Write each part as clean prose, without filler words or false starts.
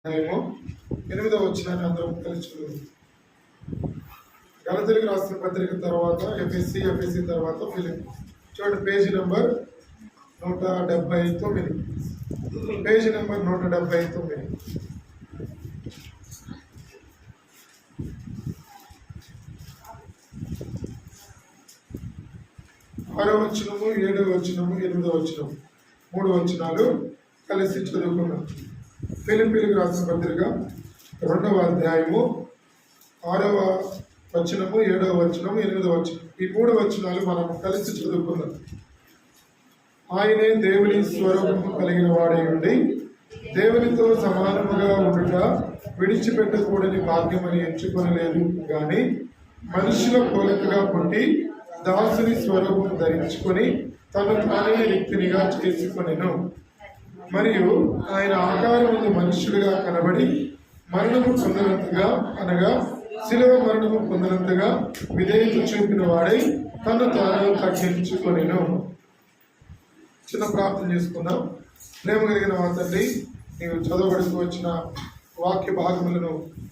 8వ వచనాన్ని అందరం కలిసి చదువు. గలతీయులకు రాసిన పత్రిక తర్వాత ఎఫ్ఎస్సి తర్వాత ఫిలిప్పీ. చూడండి, పేజీ నెంబర్ 179. Page number 179. 6వ వచనము, 7వ వచనము, 8వ వచనం, 3 వచనాలు కలిసి చదువుకున్నాం. ఫిలిప్పీలకు రాసిన పత్రిక 2వ అధ్యాయము 6వ వచనము, 7వ వచనము, 8వ వచనం, ఈ 3 వచనాలు మనం కలిసి చదువుకున్నాం. ఆయనే దేవుని స్వరూపము కలిగిన వాడై ఉండి దేవునితో సమానముగా ఉండుట విడిచిపెట్టకూడని భాగ్యమని ఎంచుకొనలేదు గాని మనుషుల పోలికగా పుట్టి దాసుని స్వరూపం ధరించుకొని తను తానే రిక్తినిగా చేసుకొనెను. మరియు ఆయన ఆకారముందు మనుష్యుడిగా కనబడి మరణము పొందినంతగా, అనగా శిలువ మరణము పొందినంతగా విధేయత చూపిన వాడై తను తాను తగ్గించుకొనెను. చిన్న ప్రార్థన చేసుకుందాం. ప్రేమ కలిగిన మా తండ్రి, నీవు చదవబడుతూ వచ్చిన వాక్య భాగములను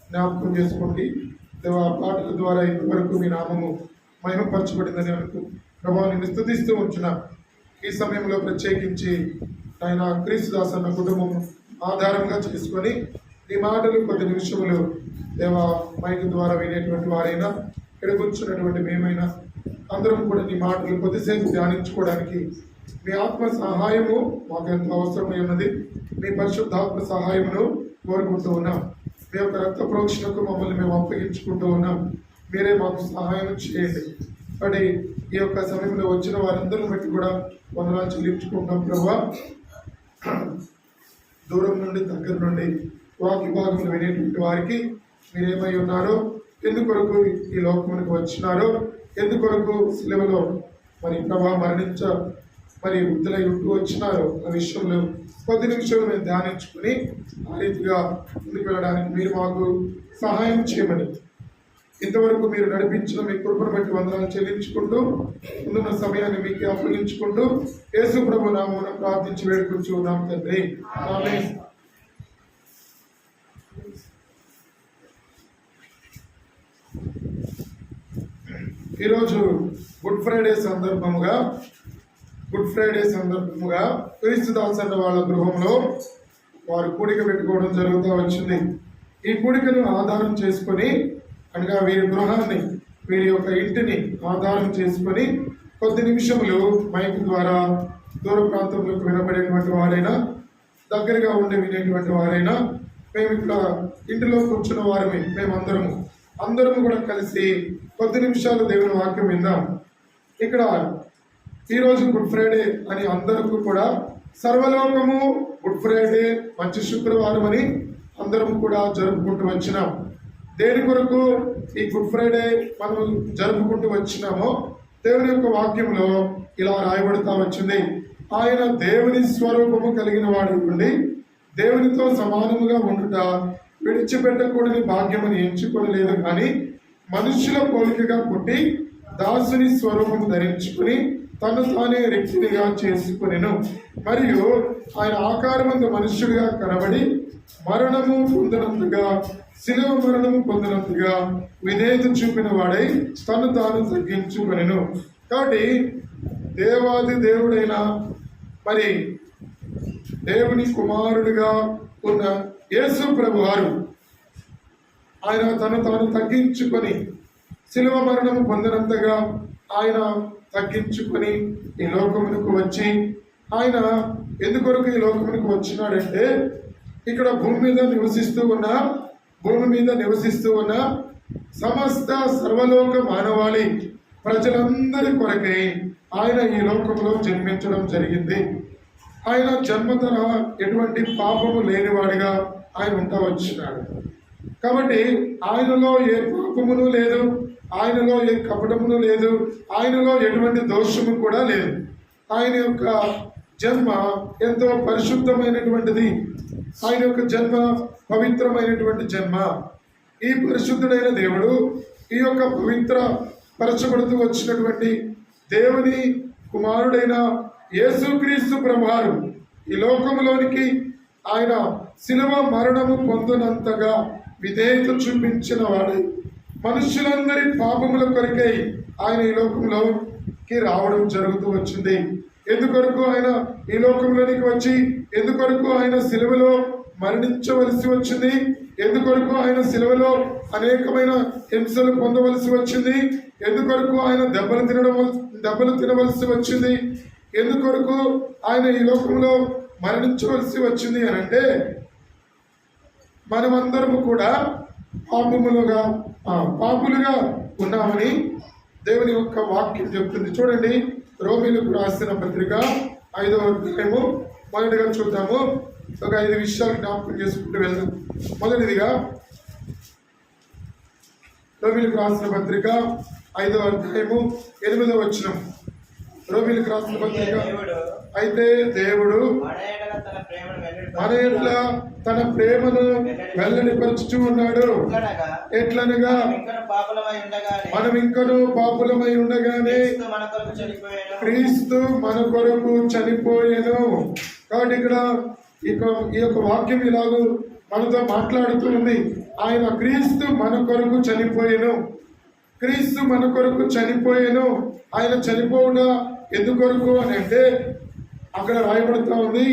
జ్ఞాపకం చేసుకోండి. దేవా, పాటల ద్వారా ఇంతవరకు మీ నామము మహిమపరచబడిందని అనుకు ప్రభావం నిన్ను స్తుతిస్తూ ఉంటున్నా. ఈ సమయంలో ప్రత్యేకించి ఆయన క్రీస్తుదాస్ అన్న కుటుంబం ఆధారంగా చేసుకొని నీ మాటలు కొద్ది నిమిషములు దేవా మైక్ ద్వారా వినేటువంటి వారైనా, ఇక్కడ కూర్చున్నటువంటి మేమైనా అందరం కూడా నీ మాటలు కొద్దిసేపు ధ్యానించుకోవడానికి మీ ఆత్మ సహాయము మాకు ఎంతో అవసరమై ఉన్నది. మీ పరిశుద్ధాత్మ సహాయమును కోరుకుంటూ ఉన్నాం. మీ యొక్క రక్త ప్రోక్షణకు మమ్మల్ని మేము అప్పగించుకుంటూ ఉన్నాం. మీరే మాకు సహాయం చేయండి. కాబట్టి ఈ యొక్క సమయంలో వచ్చిన వారందరిని బట్టి కూడా వందనాలు చెల్లించుకుంటాం. ప్రభా, దూరం నుండి దగ్గర నుండి వాక్య భాగంలో వినేటువంటి వారికి మీరేమై ఉన్నారో, ఎందుకొరకు ఈ లోకమునికి వచ్చినారో, ఎందుకొరకు సిలువలో మరి ప్రభా మరి వృద్ధులై ఉంటూ వచ్చినారో ఆ విషయంలో కొద్ది నిమిషాలు మేము ధ్యానించుకుని ఆ రీతిగా ముందుకు వెళ్ళడానికి మీరు మాకు సహాయం చేయమని ఇంతవరకు మీరు నడిపించిన మీ కృపను బట్టి వందనాలు చెల్లించుకుంటూ ముందున్న సమయాన్ని మీకు అప్పగించుకుంటూ యేసు ప్రభు నామమున ప్రార్థించి వేడుకొంచున్నాం తండ్రి. ఆమేన్. ఈరోజు గుడ్ ఫ్రైడే సందర్భముగా క్రీస్తుదాస్ అన్న వాళ్ళ గృహంలో వారు కూడిక పెట్టుకోవడం జరుగుతూ వచ్చింది. ఈ కూడికను ఆధారం చేసుకొని, అనగా వీరి గృహాన్ని, వీరి యొక్క ఇంటిని ఆధారం చేసుకొని కొద్ది నిమిషములు మైక్ ద్వారా దూర ప్రాంతంలోకి వినబడేటువంటి వారైనా, దగ్గరగా ఉండి వినేటువంటి వారైనా, మేము ఇక్కడ ఇంటిలో కూర్చున్న వారమే మేమందరము కూడా కలిసి కొద్ది నిమిషాలు దేవుని వాక్యం విందాం. ఇక్కడ ఈరోజు గుడ్ ఫ్రైడే అని అందరికీ కూడా సర్వలోకము గుడ్ ఫ్రైడే, మంచి శుక్రవారం అని అందరం కూడా జరుపుకుంటూ వచ్చినాం. దేని కొరకు ఈ గుడ్ ఫ్రైడే మనం జరుపుకుంటూ వచ్చినామో దేవుని యొక్క వాక్యంలో ఇలా రాయబడుతూ వచ్చింది. ఆయన దేవుని స్వరూపము కలిగిన వాడు ఉండి దేవునితో సమానముగా ఉండుట విడిచిపెట్టకూడని భాగ్యమని ఎంచుకోలేదు కానీ మనుష్యుల పోలికగా పుట్టి దాసుని స్వరూపము ధరించుకుని తను తానే రిక్తినిగా చేసుకునెను. మరియు ఆయన ఆకారమందు మనుష్యుడిగా కనబడి మరణము పొందినంతగా, శిలువ మరణము పొందినంతగా విధేయత చూపిన వాడై తను తాను తగ్గించుకొనెను. కాబట్టి దేవాది దేవుడైన మరి దేవుని కుమారుడిగా ఉన్న యేసు ప్రభు వారు ఆయన తను తాను తగ్గించుకొని శిలువ మరణము పొందినంతగా ఆయన తగ్గించుకొని ఈ లోకమునకు వచ్చి, ఆయన ఎందుకొరకు ఈ లోకమునకు వచ్చినాడంటే ఇక్కడ భూమి మీద నివసిస్తూ ఉన్న సమస్త సర్వలోక మానవాళి ప్రజలందరి కొరకై ఆయన ఈ లోకంలో జన్మించడం జరిగింది. ఆయన జన్మతన ఎటువంటి పాపము లేనివాడిగా ఆయన ఉంటా వచ్చినాడు. కాబట్టి ఆయనలో ఏ పాపమును లేదు, ఆయనలో ఏ కపటమును లేదు, ఆయనలో ఎటువంటి దోషము కూడా లేదు. ఆయన యొక్క జన్మ ఎంతో పరిశుద్ధమైనటువంటిది. ఆయన యొక్క జన్మ పవిత్రమైనటువంటి జన్మ. ఈ పరిశుద్ధుడైన దేవుడు ఈ యొక్క పవిత్ర పరచబడుతూ వచ్చినటువంటి దేవుని కుమారుడైన యేసుక్రీస్తు ప్రభువారు ఈ లోకంలోనికి ఆయన శిలువ మరణము పొందునంతగా విధేయత చూపించిన వాడై మనుషులందరి పాపముల కొరకై ఆయన ఈ లోకంలోకి రావడం జరుగుతూ వచ్చింది. ఎందుకొరకు ఆయన ఈ లోకంలోనికి వచ్చి, ఎందుకొరకు ఆయన శిలువలో మరణించవలసి వచ్చింది, ఎందుకొరకు ఆయన శిలువలో అనేకమైన హింసలు పొందవలసి వచ్చింది, ఎందుకొరకు ఆయన దెబ్బలు తినవలసి వచ్చింది, ఎందుకొరకు ఆయన ఈ లోకంలో మరణించవలసి వచ్చింది అని అంటే, మనమందరము కూడా పాపులుగా ఉన్నామని దేవుని యొక్క వాక్యం చెప్తుంది. చూడండి, రోమీలకు రాసిన పత్రిక 5వ అధ్యాయము మొదటిగా చూద్దాము. ఒక 5 విషయాలు జ్ఞాపకం చేసుకుంటూ వెళ్దాం. మొదటిదిగా రోమీలకు రాసిన పత్రిక 5వ అధ్యాయము 8వ వచనం. రోమీలకు రాసిన పత్రిక, అయితే దేవుడు మన ఎట్ల తన ప్రేమను వెల్లడిపరుచుచూ ఉన్నాడు. ఎట్లనగా మనం ఇంకను పాపులమై ఉండగానే క్రీస్తు మన కొరకు చనిపోయేను. కాబట్టి ఇక్కడ ఈ యొక్క వాక్యం ఇలాగూ మనతో మాట్లాడుతూ ఉంది. ఆయన క్రీస్తు మన కొరకు చనిపోయేను. క్రీస్తు మన కొరకు చనిపోయేను. ఆయన చనిపోవుడా ఎందుకొరకు అని అంటే అక్కడ రాయబడుతూ ఉంది,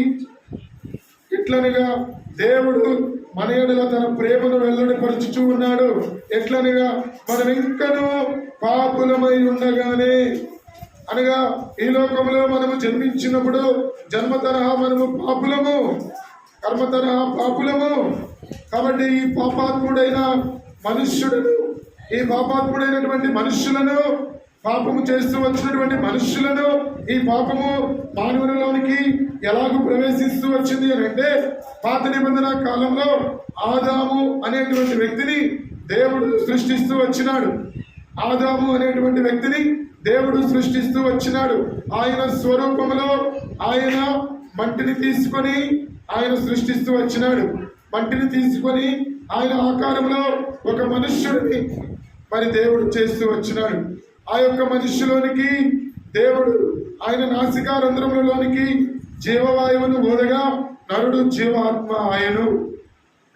ఎట్లనగా దేవుడు మన ఎడల తన ప్రేమను వెల్లడిపరుచుచూ ఉన్నాడు. ఎట్లనగా మనం ఇంకనూ పాపులమై ఉండగానే, అనగా ఈ లోకంలో మనము జన్మించినప్పుడు జన్మ తరహా మనము పాపులము, కర్మ తరహా పాపులము. కాబట్టి ఈ పాపాత్ముడైనటువంటి మనుష్యులను, పాపము చేస్తూ వచ్చినటువంటి మనుష్యులను ఈ పాపము మానవులలోనికి ఎలాగూ ప్రవేశిస్తూ వచ్చింది అని అంటే, పాత నిబంధన కాలంలో ఆదాము అనేటువంటి వ్యక్తిని దేవుడు సృష్టిస్తూ వచ్చినాడు. ఆదాము అనేటువంటి వ్యక్తిని దేవుడు సృష్టిస్తూ వచ్చినాడు. ఆయన స్వరూపంలో ఆయన మట్టిని తీసుకొని ఆయన సృష్టిస్తూ వచ్చినాడు. మట్టిని తీసుకొని ఆయన ఆకారంలో ఒక మనుష్యుడిని మరి దేవుడు చేస్తూ వచ్చినాడు. ఆ యొక్క మనుష్యులోనికి దేవుడు ఆయన నాసికారంధ్రములలోనికి జీవవాయువును ఊదగా నరుడు జీవాత్మ ఆయను.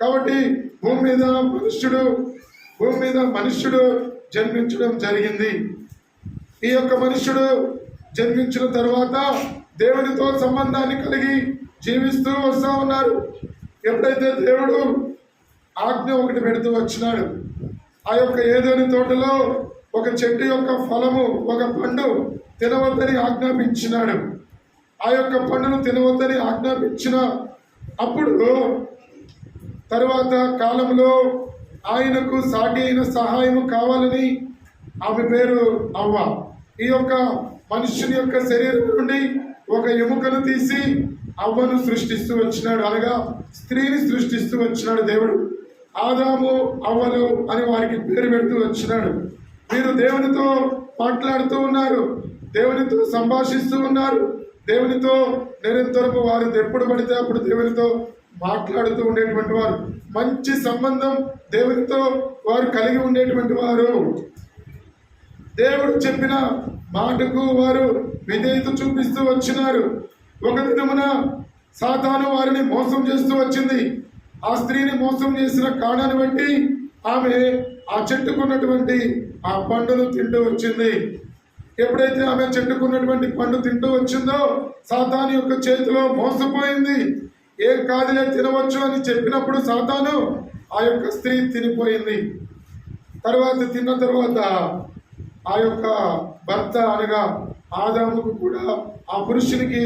కాబట్టి భూమి మీద మనుష్యుడు జన్మించడం జరిగింది. ఈ యొక్క మనుష్యుడు జన్మించిన తర్వాత దేవునితో సంబంధాన్ని కలిగి జీవిస్తూ వస్తూ ఉన్నారు. ఎప్పుడైతే దేవుడు ఆజ్ఞ ఒకటి పెడుతూ వచ్చినాడు, ఆ యొక్క ఏదైనా తోటలో ఒక చెట్టు యొక్క ఫలము, ఒక పండు తినవద్దని ఆజ్ఞాపించినాడు. ఆ యొక్క పండును తినవద్దని ఆజ్ఞాపించిన అప్పుడు తరువాత కాలంలో ఆయనకు సాటి అయిన సహాయము కావాలని ఆమె పేరు అవ్వ. ఈ యొక్క మనుష్యుని యొక్క శరీరం నుండి ఒక ఎముకను తీసి అవ్వను సృష్టిస్తూ వచ్చినాడు, అనగా స్త్రీని సృష్టిస్తూ వచ్చినాడు దేవుడు. ఆదాము అవ్వలు అని వారికి పేరు పెడుతూ వచ్చినాడు. వీరు దేవునితో మాట్లాడుతూ ఉన్నారు, దేవునితో సంభాషిస్తూ ఉన్నారు, దేవునితో నిరంతరము వారు ఎప్పుడు పడితే అప్పుడు దేవునితో మాట్లాడుతూ ఉండేటువంటి వారు. మంచి సంబంధం దేవునితో వారు కలిగి ఉండేటువంటి వారు. దేవుడు చెప్పిన మాటకు వారు విధేయత చూపిస్తూ వచ్చినారు. ఒక దినమున సాతాను వారిని మోసం చేస్తూ వచ్చింది. ఆ స్త్రీని మోసం చేసిన కారణాన్ని బట్టి ఆమె ఆ చెట్టుకున్నటువంటి ఆ పండును తింటూ వచ్చింది. ఎప్పుడైతే ఆమె చెట్టుకున్నటువంటి పండు తింటూ వచ్చిందో సాతాను యొక్క చేతిలో మోసపోయింది. ఏం కాదులే తినవచ్చు అని చెప్పినప్పుడు సాతాను ఆ యొక్క స్త్రీ తినిపోయింది. తిన్న తర్వాత ఆ యొక్క భర్త అనగా ఆదాముకు కూడా ఆ పురుషునికి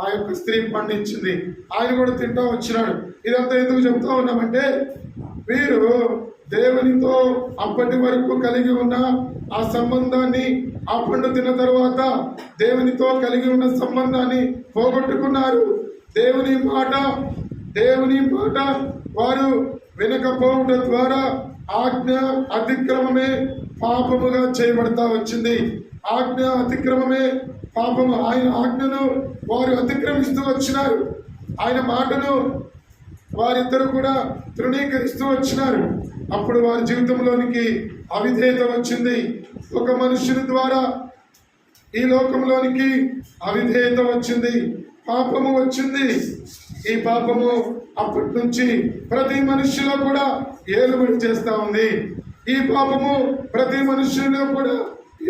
ఆ యొక్క స్త్రీ పండించింది. ఆయన కూడా తింటూ వచ్చినాడు. ఇదంతా ఎందుకు చెప్తా ఉన్నామంటే, వీరు దేవునితో అప్పటి వరకు కలిగి ఉన్న ఆ సంబంధాన్ని ఆ పండు తిన్న తర్వాత దేవునితో కలిగి ఉన్న సంబంధాన్ని పోగొట్టుకున్నారు. దేవుని మాట వారు వినకపోవడం ద్వారా ఆజ్ఞ అతిక్రమమే పాపముగా చేయబడతా వచ్చింది. ఆజ్ఞ అతిక్రమమే పాపము. ఆయన ఆజ్ఞను వారు అతిక్రమిస్తూ వచ్చినారు. ఆయన మాటను వారిద్దరు కూడా తృణీకరిస్తూ వచ్చినారు. అప్పుడు వారి జీవితంలోనికి అవిధేయత వచ్చింది. ఒక మనుషుని ద్వారా ఈ లోకంలోనికి అవిధేయత వచ్చింది, పాపము వచ్చింది. ఈ పాపము అప్పటి నుంచి ప్రతి మనిషిలో కూడా ఏలుబడి చేస్తా ఉంది. ఈ పాపము ప్రతి మనుష్యులో కూడా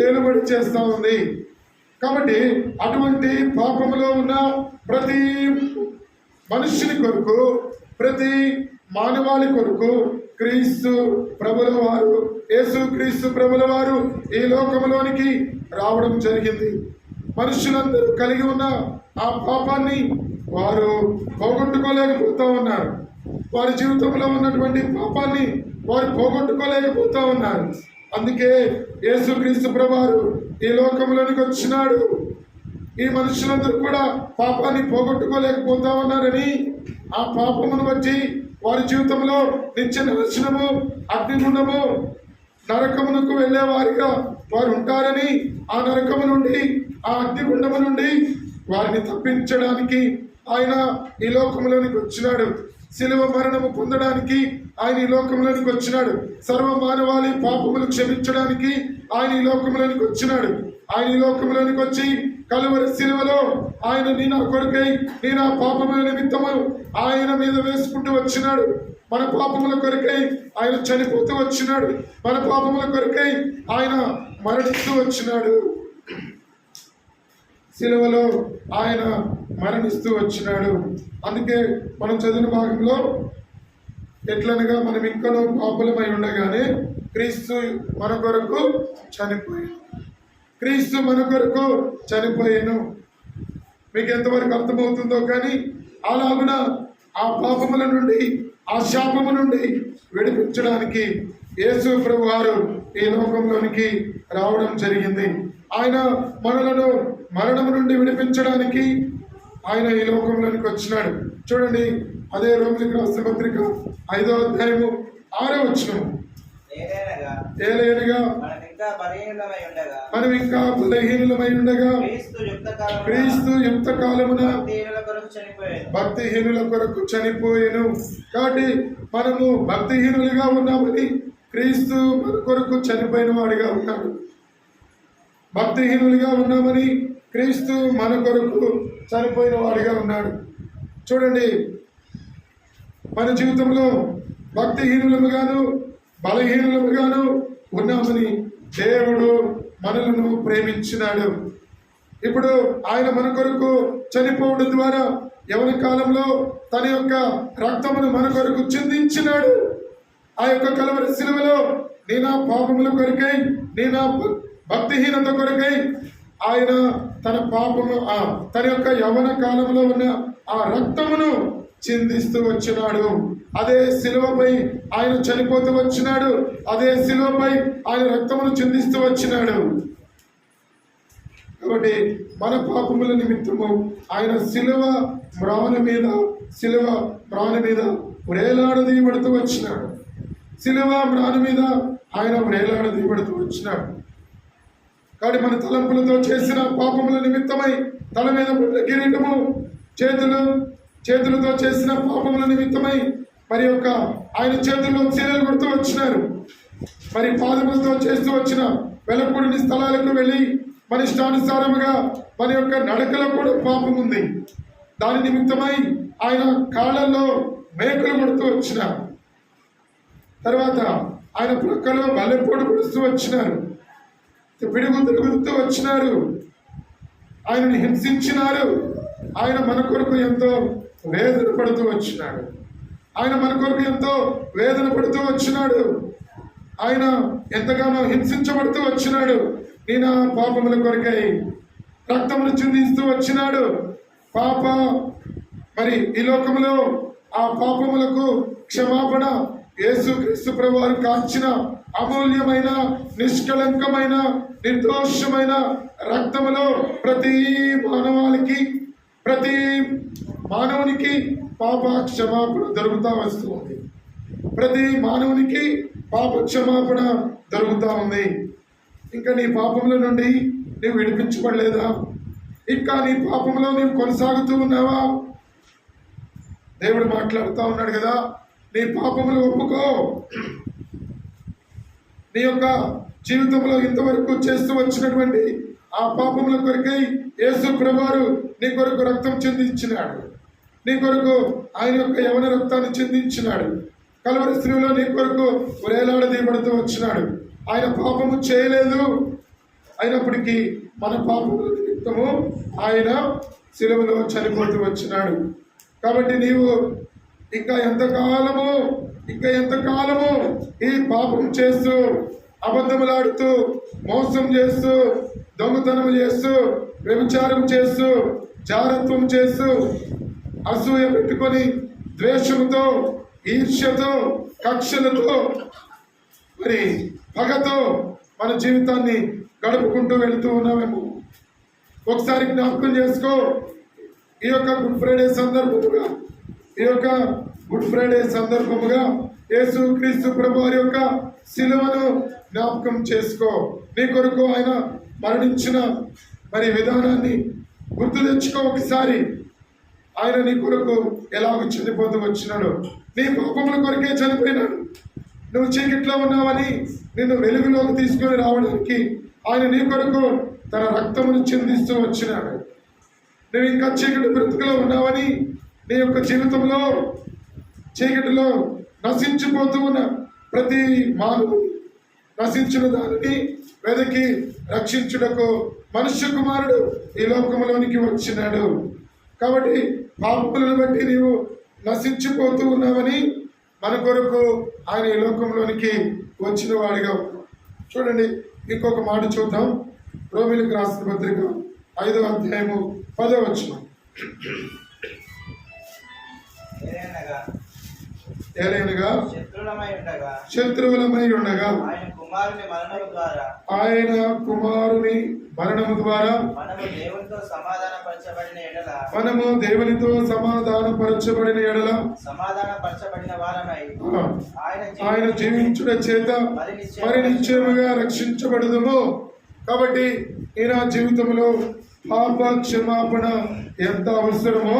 ఏలుబడి చేస్తా ఉంది. కాబట్టి అటువంటి పాపములో ఉన్న ప్రతి మనుష్యుని కొరకు, ప్రతి మానవాళి కొరకు క్రీస్తు ప్రభుల వారు, యేసు క్రీస్తు ప్రభుల వారు ఈ లోకంలోనికి రావడం జరిగింది. మనుషులందరూ కలిగి ఉన్న ఆ పాపాన్ని వారు పోగొట్టుకోలేకపోతా ఉన్నారు. వారి జీవితంలో ఉన్నటువంటి పాపాన్ని వారు పోగొట్టుకోలేకపోతా ఉన్నారు. అందుకే యేసుక్రీస్తు ప్రభువారు ఈ లోకంలోనికి వచ్చినాడు. ఈ మనుషులందరూ కూడా పాపాన్ని పోగొట్టుకోలేకపోతా ఉన్నారని, ఆ పాపమును బట్టి వారి జీవితంలో నిత్య నాశనము, అగ్నిగుండము, నరకమునకు వెళ్లే వారిగా వారు ఉంటారని, ఆ నరకము నుండి, ఆ అగ్నిగుండము నుండి వారిని తప్పించడానికి ఆయన ఈ లోకంలోనికి వచ్చినాడు. శిలువ మరణము పొందడానికి ఆయన ఈ లోకంలోనికి వచ్చినాడు. సర్వ మానవాళి పాపములు క్షమించడానికి ఆయన ఈ లోకంలోనికి వచ్చినాడు. ఆయన ఈ లోకంలోనికి వచ్చి కలువరి శిలువలో ఆయన నీ నా కొరకై, నీ నా పాపముల నిమిత్తము ఆయన మీద వేసుకుంటూ వచ్చినాడు. మన పాపముల కొరకై ఆయన చనిపోతూ వచ్చినాడు. మన పాపముల కొరకై ఆయన మరణిస్తూ వచ్చినాడు. శిలువలో ఆయన మరణిస్తూ వచ్చినాడు. అందుకే మనం చదివిన భాగంలో ఎట్లనగా మనం ఇంకనూ పాపులమై ఉండగానే క్రీస్తు మన కొరకు చనిపోయాను. క్రీస్తు మన కొరకు చనిపోయాను. మీకు ఎంతవరకు అర్థమవుతుందో కానీ అలాగున ఆ పాపముల నుండి, ఆ శాపము నుండి విడిపించడానికి యేసు ప్రభువారు ఈ లోకంలోనికి రావడం జరిగింది. ఆయన మనలను మరణము నుండి విడిపించడానికి ఆయన ఈ లోకంలోనికి వచ్చినాడు. చూడండి, అదే రోమిలికి రాసిన పత్రిక 5వ అధ్యాయము 6వ వచనం. ఏలైనగా మనం ఇంకా బలహీనులమై ఉండగా క్రీస్తు యుక్త కాలమున భక్తిహీనుల కొరకు చనిపోయెను. కాబట్టి మనము భక్తిహీనులుగా ఉన్నామని క్రీస్తు మన కొరకు చనిపోయిన వాడిగా ఉన్నాడు. భక్తిహీనులుగా ఉన్నామని క్రీస్తు మన కొరకు చనిపోయిన వాడిగా ఉన్నాడు. చూడండి, మన జీవితంలో భక్తిహీనులముగాను బలహీనులముగాను ఉన్నామని దేవుడు మనలను ప్రేమించినాడు. ఇప్పుడు ఆయన మన కొరకు చనిపోవడం ద్వారా యవన కాలంలో తన యొక్క రక్తమును మన కొరకు చిందించినాడు. ఆ యొక్క కలువరి శిలువలో నీ నా పాపముల కొరకై, నీ నా భక్తిహీనత కొరకై ఆయన తన పాపము, తన యొక్క యవన కాలంలో ఉన్న ఆ రక్తమును చిందిస్తూ వచ్చినాడు. అదే శిలువపై ఆయన చనిపోతూ వచ్చినాడు. అదే శిలువపై ఆయన రక్తమును చిందిస్తూ వచ్చినాడు. కాబట్టి మన పాపముల నిమిత్తము ఆయన శిలువ మ్రాను మీద వ్రేలాడదీయబడుతూ వచ్చినాడు. శిలువ మ్రాను మీద ఆయన వ్రేలాడదీయబడుతూ వచ్చినాడు. కాబట్టి మన తలంపులతో చేసిన పాపముల నిమిత్తమై తల మీద కిరీటము, చేతులతో చేసిన పాపముల నిమిత్తమై మరి యొక్క ఆయన చేతుల్లో చీరలు కొడుతూ వచ్చినారు. మరి పాదములతో చేస్తూ వచ్చిన వెలకూడని స్థలాలకు వెళ్ళి మన ఇష్టానుసారముగా మన యొక్క నడకలో కూడా పాపం ఉంది. దాని నిమిత్తమై ఆయన కాళ్ళల్లో మేకులు కొడుతూ వచ్చినారు. తర్వాత ఆయన ప్రక్కలో బల్లెపోటు కొడుతూ వచ్చినారు. పిడుగు తిరుగుతూ వచ్చినారు. ఆయనని హింసించినారు. ఆయన మన కొరకు ఎంతో వేదన పడుతూ వచ్చినాడు. ఆయన మన కొరకు ఎంతో వేదన పడుతూ వచ్చినాడు. ఆయన ఎంతగానో హింసించబడుతూ వచ్చినాడు. నేను పాపముల కొరకై రక్తమును చిందిస్తూ వచ్చినాడు. మరి ఈ లోకంలో ఆ పాపములకు క్షమాపణ యేసుక్రీస్తు ప్రభువారు కాచిన అమూల్యమైన, నిష్కళంకమైన, నిర్దోషమైన రక్తములో ప్రతి మానవునికి పాప క్షమాపణ దొరుకుతా వస్తుంది. ప్రతి మానవునికి పాప క్షమాపణ దొరుకుతా ఉంది. ఇంకా నీ పాపముల నుండి నీవు విడిపించబడలేదా? ఇంకా నీ పాపంలో నీవు కొనసాగుతూ ఉన్నావా? దేవుడు మాట్లాడుతూ ఉన్నాడు కదా, నీ పాపములు ఒప్పుకో. నీ యొక్క జీవితంలో ఇంతవరకు చేస్తూ వచ్చినటువంటి ఆ పాపముల కొరకై యేసు ప్రభువారు నీ కొరకు రక్తం చెందించినాడు. నీ కొరకు ఆయన యొక్క యవన రక్తాన్ని చిందించినాడు. కలువరి శిలువలో నీ కొరకు వేలాడదీయబడుతూ వచ్చినాడు. ఆయన పాపము చేయలేదు, అయినప్పటికీ మన పాపముల నిమిత్తము ఆయన శిలువలో చనిపోతూ వచ్చినాడు. కాబట్టి నీవు ఇంకా ఎంతకాలము ఈ పాపం చేస్తూ, అబద్ధములాడుతూ, మోసం చేస్తూ, దొంగతనం చేస్తూ, వ్యభిచారం చేస్తూ, జారత్వం చేస్తూ, అసూయ పెట్టుకొని, ద్వేషంతో, ఈర్ష్యతో, కక్షలతో, మరి పగతో మన జీవితాన్ని గడుపుకుంటూ వెళుతూ ఉన్నామేమో. ఒకసారి జ్ఞాపకం చేసుకో. ఈ యొక్క గుడ్ ఫ్రైడే సందర్భముగా యేసు క్రీస్తు ప్రభు వారి యొక్క శిలువను జ్ఞాపకం చేసుకో. నీ కొరకు ఆయన మరణించిన మరి విధానాన్ని గుర్తు తెచ్చుకో. ఒకసారి ఆయన నీ కొరకు ఎలాగ చనిపోతూ వచ్చినాడు. నీ పాపముల కొరకే చనిపోయినాడు. నువ్వు చీకట్లో ఉన్నావని నిన్ను వెలుగులోకి తీసుకొని రావడానికి ఆయన నీ కొరకు తన రక్తమును చిందిస్తూ వచ్చినాడు. నువ్వు ఇంకా చీకటి బ్రతుకులో ఉన్నావని, నీ యొక్క జీవితంలో చీకటిలో నశించిపోతూ ఉన్న ప్రతి మానవుడు నశించిన దానిని వెదకి రక్షించుటకు మనుష్య కుమారుడు ఈ లోకంలోనికి వచ్చినాడు. కాబట్టి పాపములను బట్టి నీవు నశించిపోతూ ఉన్నావని మన కొరకు ఆయన ఈ లోకంలోనికి వచ్చిన వాడిగా. చూడండి, ఇంకొక మాట చూద్దాం. రోమిలకు రాసిన పత్రిక 5వ అధ్యాయము 10వ వచనం. ఏలైనగా శత్రువులమై ఉండగా ఆయన కుమారుని మరణము ద్వారా మనము దేవునితో సమాధానపరచబడిన ఎడల ఆయన జీవించుట చేత మరి నిశ్చయముగా రక్షించబడదుము. కాబట్టి ఈయన జీవితంలో పాప క్షమాపణ ఎంత అవసరమో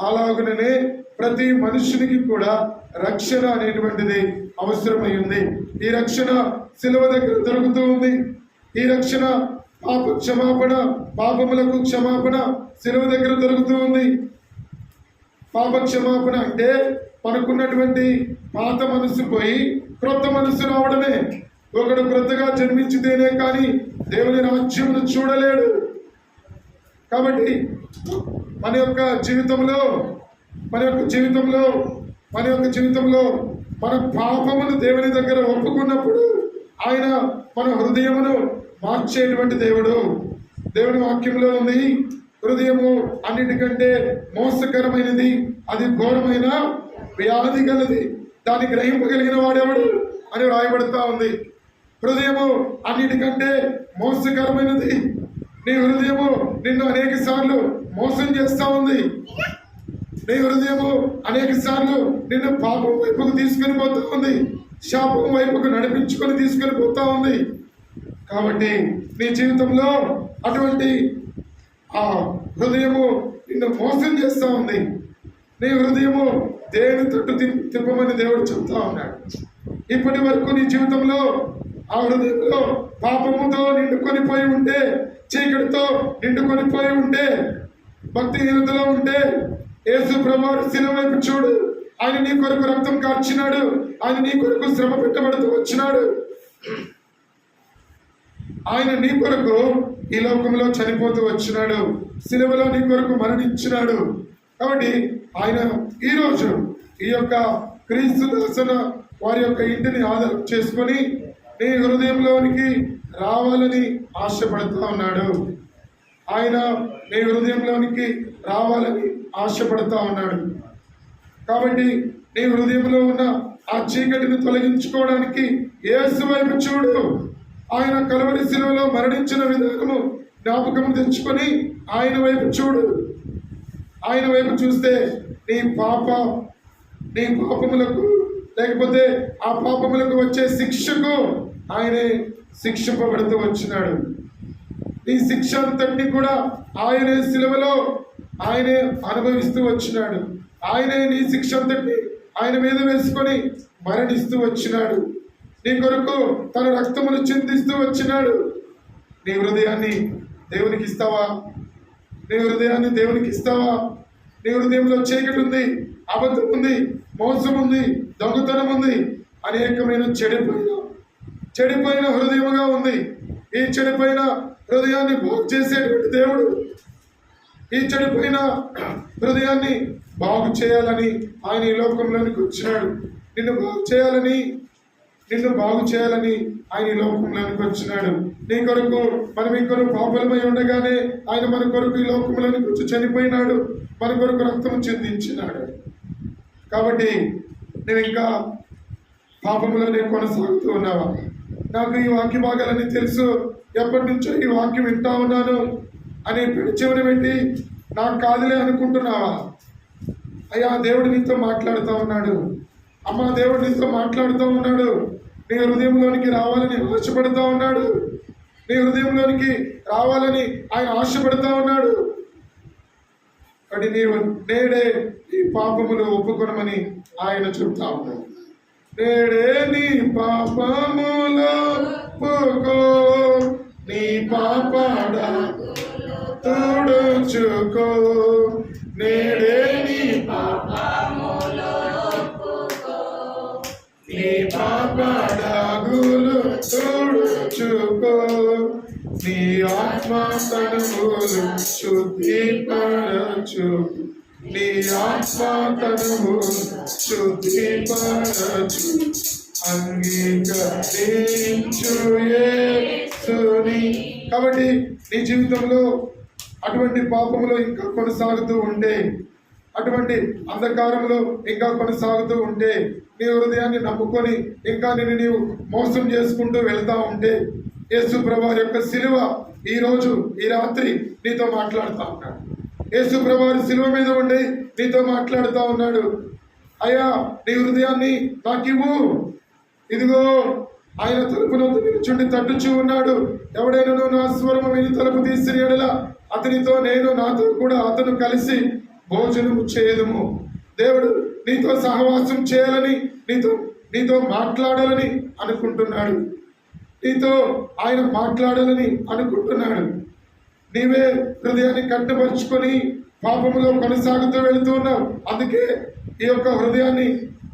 అలాగనే ప్రతి మనుషునికి కూడా రక్షణ అనేటువంటిది అవసరమైంది. ఈ రక్షణ శిలువ దగ్గర దొరుకుతూ ఉంది. ఈ రక్షణ పాప క్షమాపణ, పాపములకు క్షమాపణ శిలువ దగ్గర దొరుకుతూ ఉంది. పాప క్షమాపణ అంటే మనకున్నటువంటి పాత మనసు పోయి క్రొత్త మనసు రావడమే. ఒకడు క్రొత్తగా జన్మించితేనే కానీ దేవుని రాజ్యమును చూడలేడు. కాబట్టి మన యొక్క జీవితంలో మన పాపమును దేవుని దగ్గర ఒప్పుకున్నప్పుడు ఆయన మన హృదయమును మార్చేటువంటి దేవుడు. దేవుని వాక్యంలో ఉంది, హృదయము అన్నిటికంటే మోసకరమైనది, అది ఘోరమైన వ్యాధి గలది, దాన్ని గ్రహింపగలిగిన వాడెవడు అని రాయబడతా ఉంది. హృదయము అన్నిటికంటే మోసకరమైనది. నీ హృదయము నిన్ను అనేక సార్లు మోసం చేస్తా ఉంది. నీ హృదయము అనేక సార్లు నిన్ను పాపం వైపుకు తీసుకొని పోతా ఉంది, శాపం వైపుకు నడిపించుకొని తీసుకొని పోతా ఉంది. కాబట్టి నీ జీవితంలో అటువంటి ఆ హృదయము నిన్ను మోసం చేస్తా ఉంది. నీ హృదయము దేవుని తట్టు తిప్పమని దేవుడు చెప్తా ఉన్నాడు. ఇప్పటి వరకు నీ జీవితంలో ఆ హృదయంలో పాపముతో నిండుకొని పోయి ఉంటే, చీకటితో నిండుకొని పోయి ఉంటే, భక్తిహీనతలో ఉంటే, యేసు ప్రభువు శిలువ వైపు చూడు. ఆయన నీ కొరకు రక్తం కార్చినాడు. ఆయన నీ కొరకు శ్రమ పెట్టబడుతూ వచ్చినాడు. ఆయన నీ కొరకు ఈ లోకంలో చనిపోతూ వచ్చినాడు. శిలువలో నీ కొరకు మరణించినాడు. కాబట్టి ఆయన ఈరోజు ఈ యొక్క క్రీస్తు దర్శన వారి యొక్క ఇంటిని ఆధారం చేసుకొని నీ హృదయంలోనికి రావాలని ఆశపడుతూ ఉన్నాడు. ఆయన నీ హృదయంలోనికి రావాలని ఆశపడుతూ ఉన్నాడు. కాబట్టి నీ హృదయంలో ఉన్న ఆ చీకటిని తొలగించుకోవడానికి యేసు వైపు చూడు. ఆయన కలువరి శిలువలో మరణించిన విధానము జ్ఞాపకం తెచ్చుకొని ఆయన వైపు చూడు. ఆయన వైపు చూస్తే నీ పాపములకు లేకపోతే ఆ పాపములకు వచ్చే శిక్షకు ఆయనే శిక్షింపబడుతూ వచ్చినాడు. ఈ శిక్ష అంతటినీ కూడా ఆయనే శిలువలో ఆయనే అనుభవిస్తూ వచ్చినాడు. ఆయనే నీ శిక్ష అంతటినీ ఆయన మీద వేసుకొని మరణిస్తూ వచ్చినాడు. నీ కొరకు తన రక్తమును చిందిస్తూ వచ్చినాడు. నీ హృదయాన్ని దేవునికి ఇస్తావా? నీ హృదయాన్ని దేవునికి ఇస్తావా? నీ హృదయంలో చీకటి ఉంది, అబద్ధం ఉంది, మోసం ఉంది, దొంగతనం ఉంది, అనేకమైన చెడిపోయిన హృదయముగా ఉంది. ఈ చెడిపోయిన హృదయాన్ని బాగు చేసేటువంటి దేవుడు ఈ చెడిపోయిన హృదయాన్ని బాగు చేయాలని ఆయన ఈ లోకంలోనికి వచ్చినాడు. నిన్ను బాగు చేయాలని ఆయన ఈ లోకంలోనికి వచ్చినాడు. నీ కొరకు మనం ఇంకొక పాపలమై ఉండగానే ఆయన మన కొరకు ఈ లోకంలోనికి వచ్చి చనిపోయినాడు, మన కొరకు రక్తం చిందించినాడు. కాబట్టి నువ్వు ఇంకా పాపములోనే కొనసాగుతూ ఉన్నావా? నాకు ఈ వాక్య భాగాలన్నీ తెలుసు, ఎప్పటి నుంచో ఈ వాక్యం వింటా ఉన్నాను అని చెవిని పెట్టి నాకు కాదులే అనుకుంటున్నావా? అయ్యా, దేవుడు నీతో మాట్లాడుతూ ఉన్నాడు. అమ్మ, దేవుడు నీతో మాట్లాడుతూ ఉన్నాడు. నీ హృదయంలోనికి రావాలని ఆశపడుతూ ఉన్నాడు. నీ హృదయంలోనికి రావాలని ఆయన ఆశపడుతూ ఉన్నాడు. కానీ నీవు నేడే ఈ పాపములు ఒప్పుకొనమని ఆయన చెప్తా ఉన్నాడు. నేడే నీ పాపములు ఒప్పుకో, నీ పాపడ తుడుచుకో. నేడే నీ పాపములు ఒప్పుకో, నీ పాపడగులు తుడుచుకో. నీ ఆత్మ తనువులు శుద్ధిపరచు, నీ ఆత్మ తనువులు శుద్ధిపరచు. అంగీకరించు యేసుని. కాబట్టి నీ జీవితంలో అటువంటి పాపములో ఇంకా కొనసాగుతూ ఉంటే, అటువంటి అంధకారంలో ఇంకా కొనసాగుతూ ఉంటే, నీ హృదయాన్ని నమ్ముకొని ఇంకా నీవు మోసం చేసుకుంటూ వెళ్తా ఉంటే, యేసు ప్రభువారి యొక్క సిలువ ఈ రోజు ఈ రాత్రి నీతో మాట్లాడుతూ ఉన్నాడు. యేసు ప్రభువారి సిలువ మీద ఉండి నీతో మాట్లాడుతూ ఉన్నాడు. అయ్యా, నీ హృదయాన్ని నాకివ్వు. ఇదిగో ఆయన తలుపునొద్దు నిలుచుండి తట్టుచూ ఉన్నాడు. ఎవడైనా నా స్వరము విని తలుపు తీసిన యెడల అతనితో నేను, నాతో కూడా అతను కలిసి భోజనము చేయదుము. దేవుడు నీతో సహవాసం చేయాలని, నీతో మాట్లాడాలని అనుకుంటున్నాడు. నీతో ఆయన మాట్లాడాలని అనుకుంటున్నాడు. నీవే హృదయాన్ని కట్టుపరుచుకొని పాపములో కొనసాగుతూ వెళుతూ ఉన్నావు. అందుకే ఈ యొక్క హృదయాన్ని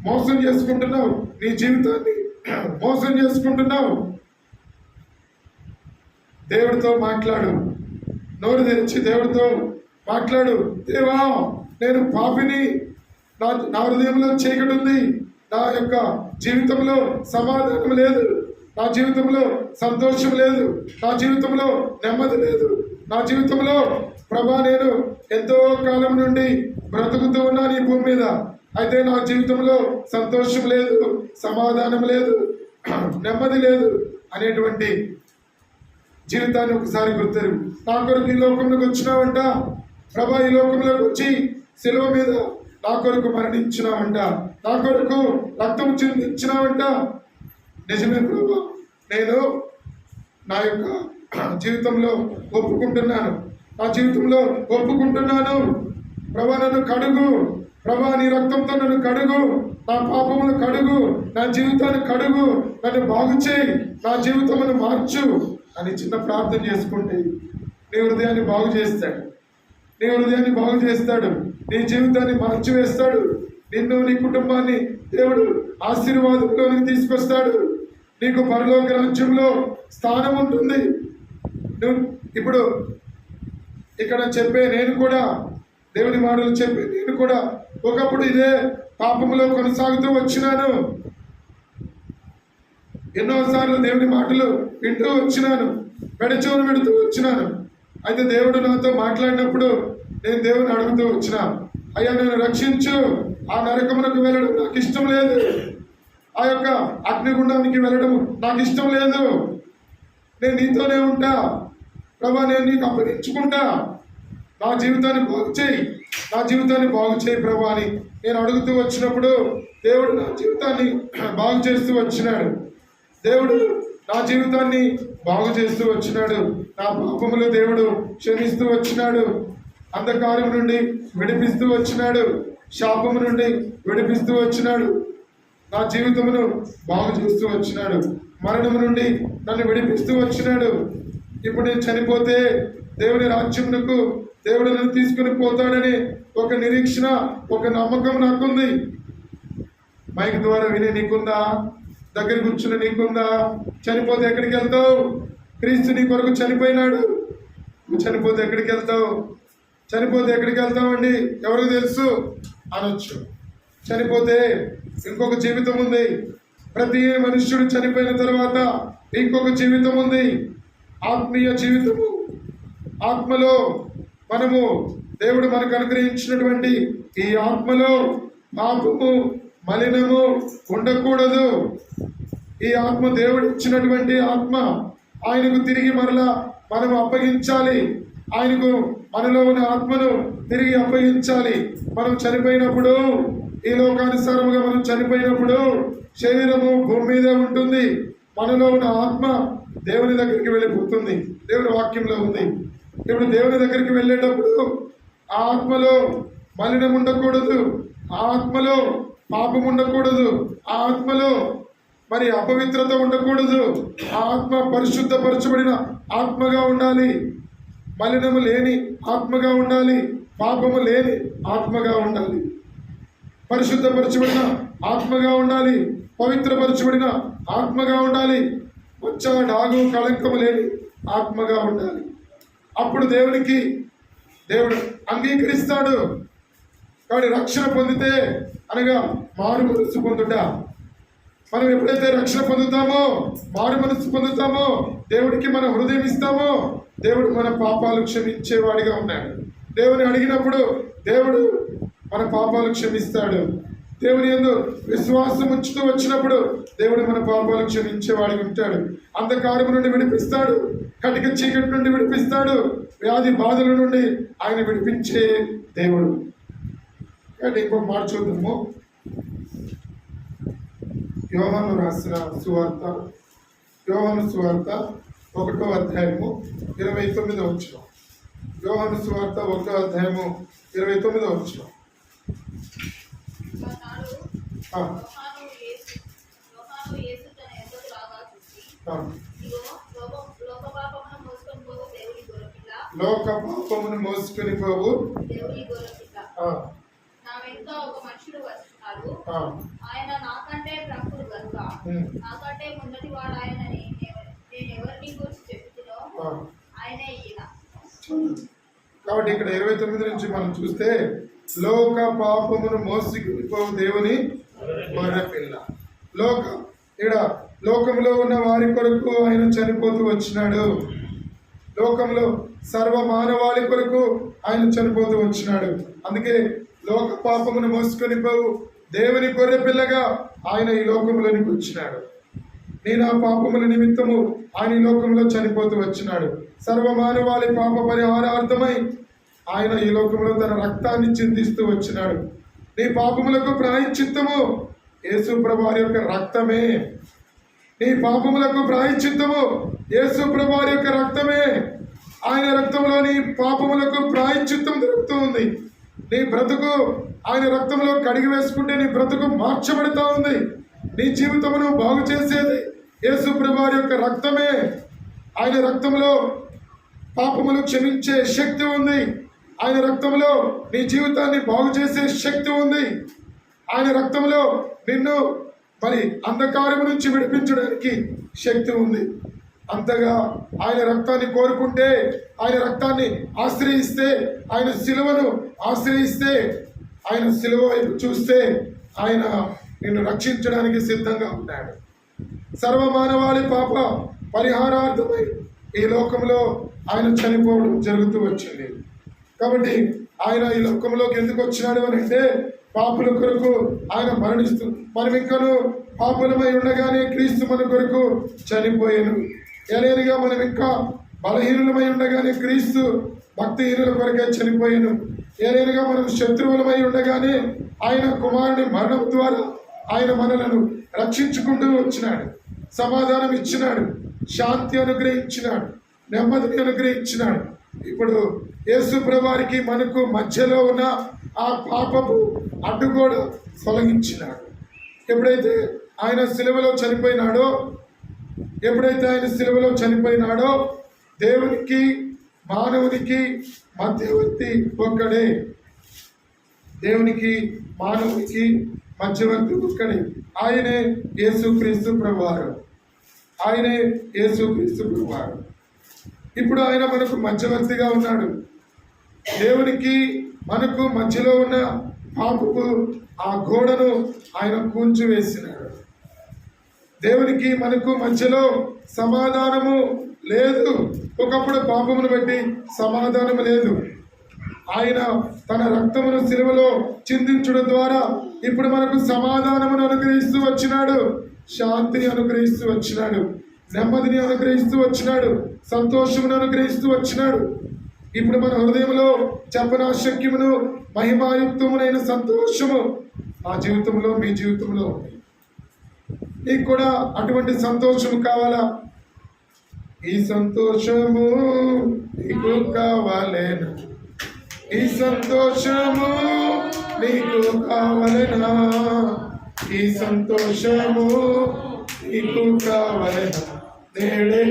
మోసం చేసుకుంటున్నావు, నీ జీవితాన్ని మోసం చేసుకుంటున్నావు. దేవుడితో మాట్లాడు, నోరు తెరిచి దేవుడితో మాట్లాడు. దేవా, నేను పాపిని, నా హృదయంలో చీకటి ఉంది, నా యొక్క జీవితంలో సమాధానం లేదు, నా జీవితంలో సంతోషం లేదు, నా జీవితంలో నెమ్మది లేదు, నా జీవితంలో ప్రభా నేను ఎంతో కాలం నుండి బ్రతుకుతూ ఉన్నాను ఈ భూమి మీద. అయితే నా జీవితంలో సంతోషం లేదు, సమాధానం లేదు, నెమ్మది లేదు అనేటువంటి జీవితాన్ని ఒకసారి గుర్తెరుగు. నా కొరకు ఈ లోకంలోకి వచ్చినావంట ప్రభా, ఈ లోకంలోకి వచ్చి శిలువ మీద నా కొరకు మరణించినావంట, నా కొరకు రక్తం చిందించినావంట. నిజమే ప్రభా, నేను నా యొక్క జీవితంలో ఒప్పుకుంటున్నాను, నా జీవితంలో ఒప్పుకుంటున్నాను. ప్రభా, నన్ను కడుగు, ప్రభా నీ రక్తంతో నన్ను కడుగు, నా పాపములు కడుగు, నా జీవితాన్ని కడుగు, నన్ను బాగు చేయి, నా జీవితమును మార్చు అని చిన్న ప్రార్థన చేసుకుంటే నీ హృదయాన్ని బాగు చేస్తాడు. నీ హృదయాన్ని బాగు చేస్తాడు, నీ జీవితాన్ని మార్చివేస్తాడు. నిన్ను, నీ కుటుంబాన్ని దేవుడు ఆశీర్వాదంలోనికి తీసుకొస్తాడు. నీకు పరలోక రాజ్యంలో స్థానం ఉంటుంది. నువ్వు ఇప్పుడు ఇక్కడ చెప్పే నేను కూడా, దేవుని మాటలు చెప్పే నేను కూడా ఒకప్పుడు ఇదే పాపములో కొనసాగుతూ వచ్చినాను. ఎన్నోసార్లు దేవుని మాటలు వింటూ వచ్చినాను, పెడచోను పెడుతూ వచ్చినాను. అయితే దేవుడు నాతో మాట్లాడినప్పుడు నేను దేవుని అడుగుతూ వచ్చినా, అయ్యా నేను రక్షించు, ఆ నరకమునకు వెళ్ళడం నాకు ఇష్టం లేదు, ఆ యొక్క అగ్నిగుండానికి వెళ్ళడం నాకు ఇష్టం లేదు, నేను నీతోనే ఉంటా ప్రభా, నేను నీకు అప్పగించుకుంటా, నా జీవితాన్ని బాగు చేయి, నా జీవితాన్ని బాగు చేయి ప్రభా అని నేను అడుగుతూ వచ్చినప్పుడు దేవుడు నా జీవితాన్ని బాగు చేస్తూ వచ్చినాడు. దేవుడు నా జీవితాన్ని బాగు చేస్తూ వచ్చినాడు. నా పాపములు దేవుడు క్షమిస్తూ వచ్చినాడు. అంధకారం నుండి విడిపిస్తూ వచ్చినాడు. శాపము నుండి విడిపిస్తూ వచ్చినాడు. నా జీవితమును బాగు చేస్తూ వచ్చినాడు. మరణము నుండి నన్ను విడిపిస్తూ వచ్చినాడు. ఇప్పుడు నేను చనిపోతే దేవుని రాజ్యమునకు దేవుడు నన్ను తీసుకుని పోతాడని ఒక నిరీక్షణ, ఒక నమ్మకం నాకుంది. మైక్ ద్వారా వినే నీకుందా? దగ్గర కూర్చుని నీకుందా? చనిపోతే ఎక్కడికి వెళ్తావు? క్రీస్తు నీ కొరకు చనిపోయినాడు. నువ్వు చనిపోతే ఎక్కడికి వెళ్తావు? చనిపోతే ఎక్కడికి వెళ్తామండి ఎవరికి తెలుసు అనొచ్చు. చనిపోతే ఇంకొక జీవితం ఉంది. ప్రతి మనుష్యుడు చనిపోయిన తర్వాత ఇంకొక జీవితం ఉంది, ఆత్మీయ జీవితము. ఆత్మలో మనము దేవుడు మనకు అనుగ్రహించినటువంటి ఈ ఆత్మలో పాపము, మలినము ఉండకూడదు. ఈ ఆత్మ దేవుడు ఇచ్చినటువంటి ఆత్మ. ఆయనకు తిరిగి మరలా మనం అప్పగించాలి. ఆయనకు మనలో ఉన్న ఆత్మను తిరిగి అప్పగించాలి. మనం చనిపోయినప్పుడు, ఈ లోకానుసారముగా మనం చనిపోయినప్పుడు శరీరము భూమి మీదే ఉంటుంది. మనలో ఉన్న ఆత్మ దేవుని దగ్గరికి వెళ్ళిపోతుంది. దేవుని వాక్యంలో ఉంది. ఇప్పుడు దేవుని దగ్గరికి వెళ్ళేటప్పుడు ఆ ఆత్మలో మలినం ఉండకూడదు, ఆ ఆత్మలో పాపం ఉండకూడదు, ఆ ఆత్మలో మరి అపవిత్రత ఉండకూడదు. ఆ ఆత్మ పరిశుద్ధపరచబడిన ఆత్మగా ఉండాలి. మలినము లేని ఆత్మగా ఉండాలి. పాపము లేని ఆత్మగా ఉండాలి. పరిశుద్ధపరచబడిన ఆత్మగా ఉండాలి. పవిత్రపరచబడిన ఆత్మగా ఉండాలి. వచ్చ డాగు కళంకము లేని ఆత్మగా ఉండాలి. అప్పుడు దేవుడు అంగీకరిస్తాడు. కాబట్టి రక్షణ పొందితే అనగా మారు మనసు పొందుట. మనం ఎప్పుడైతే రక్షణ పొందుతామో, మారు మనసు పొందుతామో, దేవుడికి మన హృదయం ఇస్తామో, దేవుడు మన పాపాలు క్షమించేవాడిగా ఉన్నాడు. దేవుని అడిగినప్పుడు దేవుడు మన పాపాలు క్షమిస్తాడు. దేవుని యందు విశ్వాసం ఉంచుతూ వచ్చినప్పుడు దేవుడు మన పాపాలు క్షమించేవాడిగా ఉంటాడు. అంధకారము నుండి విడిపిస్తాడు. కటిక చీకటి నుండి విడిపిస్తాడు. వ్యాధి బాధల నుండి ఆయన విడిపించే దేవుడు. కాబట్టి ఇంకో మాట చూద్దాము. యోహాను రాసిన సువార్త, యోహాను సువార్త 1వ అధ్యాయము 29వ వచనం. యోహాను సువార్త 1వ అధ్యాయము 29వ వచనం. లోక పాపమును మోసుకొని పోవు ఆయన నాకంటే ప్రముఖుడు కనుక నాకంటే ముందటి వాడు ఆయనని నేను ఎవరిని గురించి చెప్తున్నా ఆయనే ఈయన. కాబట్టి ఇక్కడ 29 నుంచి మనం చూస్తే లోక పాపమును మోసుకొని పోవు దేవుని గొర్రెపిల్ల. ఇక్కడ లోకంలో ఉన్న వారి కొరకు ఆయన చనిపోతూ వచ్చినాడు. లోకంలో సర్వ మానవాళి కొరకు ఆయన చనిపోతూ వచ్చినాడు. అందుకే లోక పాపమును మోసుకొని పోవు దేవుని గొర్రె పిల్లగా ఆయన ఈ లోకంలోనికి వచ్చినాడు. నేను ఆ పాపముల నిమిత్తము ఆయన ఈ లోకంలో చనిపోతూ వచ్చినాడు. సర్వ మానవాళి పాప పరిహారార్థమై ఆయన ఈ లోకంలో తన రక్తాన్ని చిందిస్తూ వచ్చినాడు. నీ పాపములకు ప్రాయశ్చిత్తము యేసు ప్రభువారి యొక్క రక్తమే. నీ పాపములకు ప్రాయశ్చిత్తము యేసు ప్రభువారి యొక్క రక్తమే. ఆయన రక్తంలో నీ పాపములకు ప్రాయశ్చిత్తం దొరుకుతూ ఉంది. నీ బ్రతుకు ఆయన రక్తంలో కడిగి వేసుకుంటే నీ బ్రతుకు మార్చబడుతూ ఉంది. నీ జీవితమును బాగు చేసేది యేసు ప్రభువారి యొక్క రక్తమే. ఆయన రక్తంలో పాపములు క్షమించే శక్తి ఉంది. ఆయన రక్తంలో నీ జీవితాన్ని బాగు చేసే శక్తి ఉంది. ఆయన రక్తంలో నిన్ను మరి అంధకారము నుంచి విడిపించడానికి శక్తి ఉంది. అంతగా ఆయన రక్తాన్ని కోరుకుంటే, ఆయన రక్తాన్ని ఆశ్రయిస్తే, ఆయన సిలువను ఆశ్రయిస్తే, ఆయన సిలువ వైపు చూస్తే ఆయన నిన్ను రక్షించడానికి సిద్ధంగా ఉన్నాడు. సర్వమానవాళి పాప పరిహారార్థమై ఈ లోకంలో ఆయన చనిపోవడం జరుగుతూ వచ్చింది. కాబట్టి ఆయన ఈ లోకంలోకి ఎందుకు వచ్చినాడు అని అంటే పాపుల కొరకు ఆయన మరణిస్తూ, మనం ఇంకను పాపులమై ఉండగానే క్రీస్తు మన కొరకు చనిపోయాను. ఎలేనిగా మనం ఇంకా బలహీనులమై ఉండగానే క్రీస్తు భక్తిహీనుల కొరకే చనిపోయాను. ఏలైనగా మనం శత్రువులమై ఉండగానే ఆయన కుమారుని మరణం ద్వారా ఆయన మనలను రక్షించుకుంటూ వచ్చినాడు. సమాధానం ఇచ్చినాడు, శాంతి అనుగ్రహించినాడు, నెమ్మదిని అనుగ్రహించినాడు. ఇప్పుడు యేసు ప్రభువారికి మనకు మధ్యలో ఉన్న ఆ పాపపు అడ్డుగోడ తొలగించినాడు. ఎప్పుడైతే ఆయన సిలువలో చనిపోయినాడో దేవునికి మానవునికి మధ్యవర్తి ఒక్కడే. దేవునికి మానవునికి మధ్యవర్తి ఒక్కడే. ఆయనే యేసుక్రీస్తు ప్రభువారు. ఆయనే యేసుక్రీస్తు ప్రభువారు. ఇప్పుడు ఆయన మనకు మధ్యవర్తిగా ఉన్నాడు. దేవునికి మనకు మధ్యలో ఉన్న పాపపు ఆ గోడను ఆయన కూల్చివేసినాడు. దేవునికి మనకు మధ్యలో సమాధానము లేదు. ఒకప్పుడు పాపమును బట్టి సమాధానము లేదు. ఆయన తన రక్తమును సిలువలో చిందించడం ద్వారా ఇప్పుడు మనకు సమాధానమును అనుగ్రహిస్తూ వచ్చినాడు, శాంతిని అనుగ్రహిస్తూ వచ్చినాడు, నెమ్మదిని అనుగ్రహిస్తూ వచ్చినాడు, సంతోషమును అనుగ్రహిస్తూ వచ్చినాడు. ఇప్పుడు మన హృదయంలో చెప్పనాశక్యమును మహిమాయుక్తమునైన సంతోషము ఆ జీవితంలో, మీ జీవితంలో ఉంది. నీకు కూడా అటువంటి సంతోషము కావాలా? ఈ సంతోషము నీకు కావాలేనా? ఈ సంతోషము నీకు కావాలేనా? ఈ సంతోషము నీకు కావాలేనా? నేడే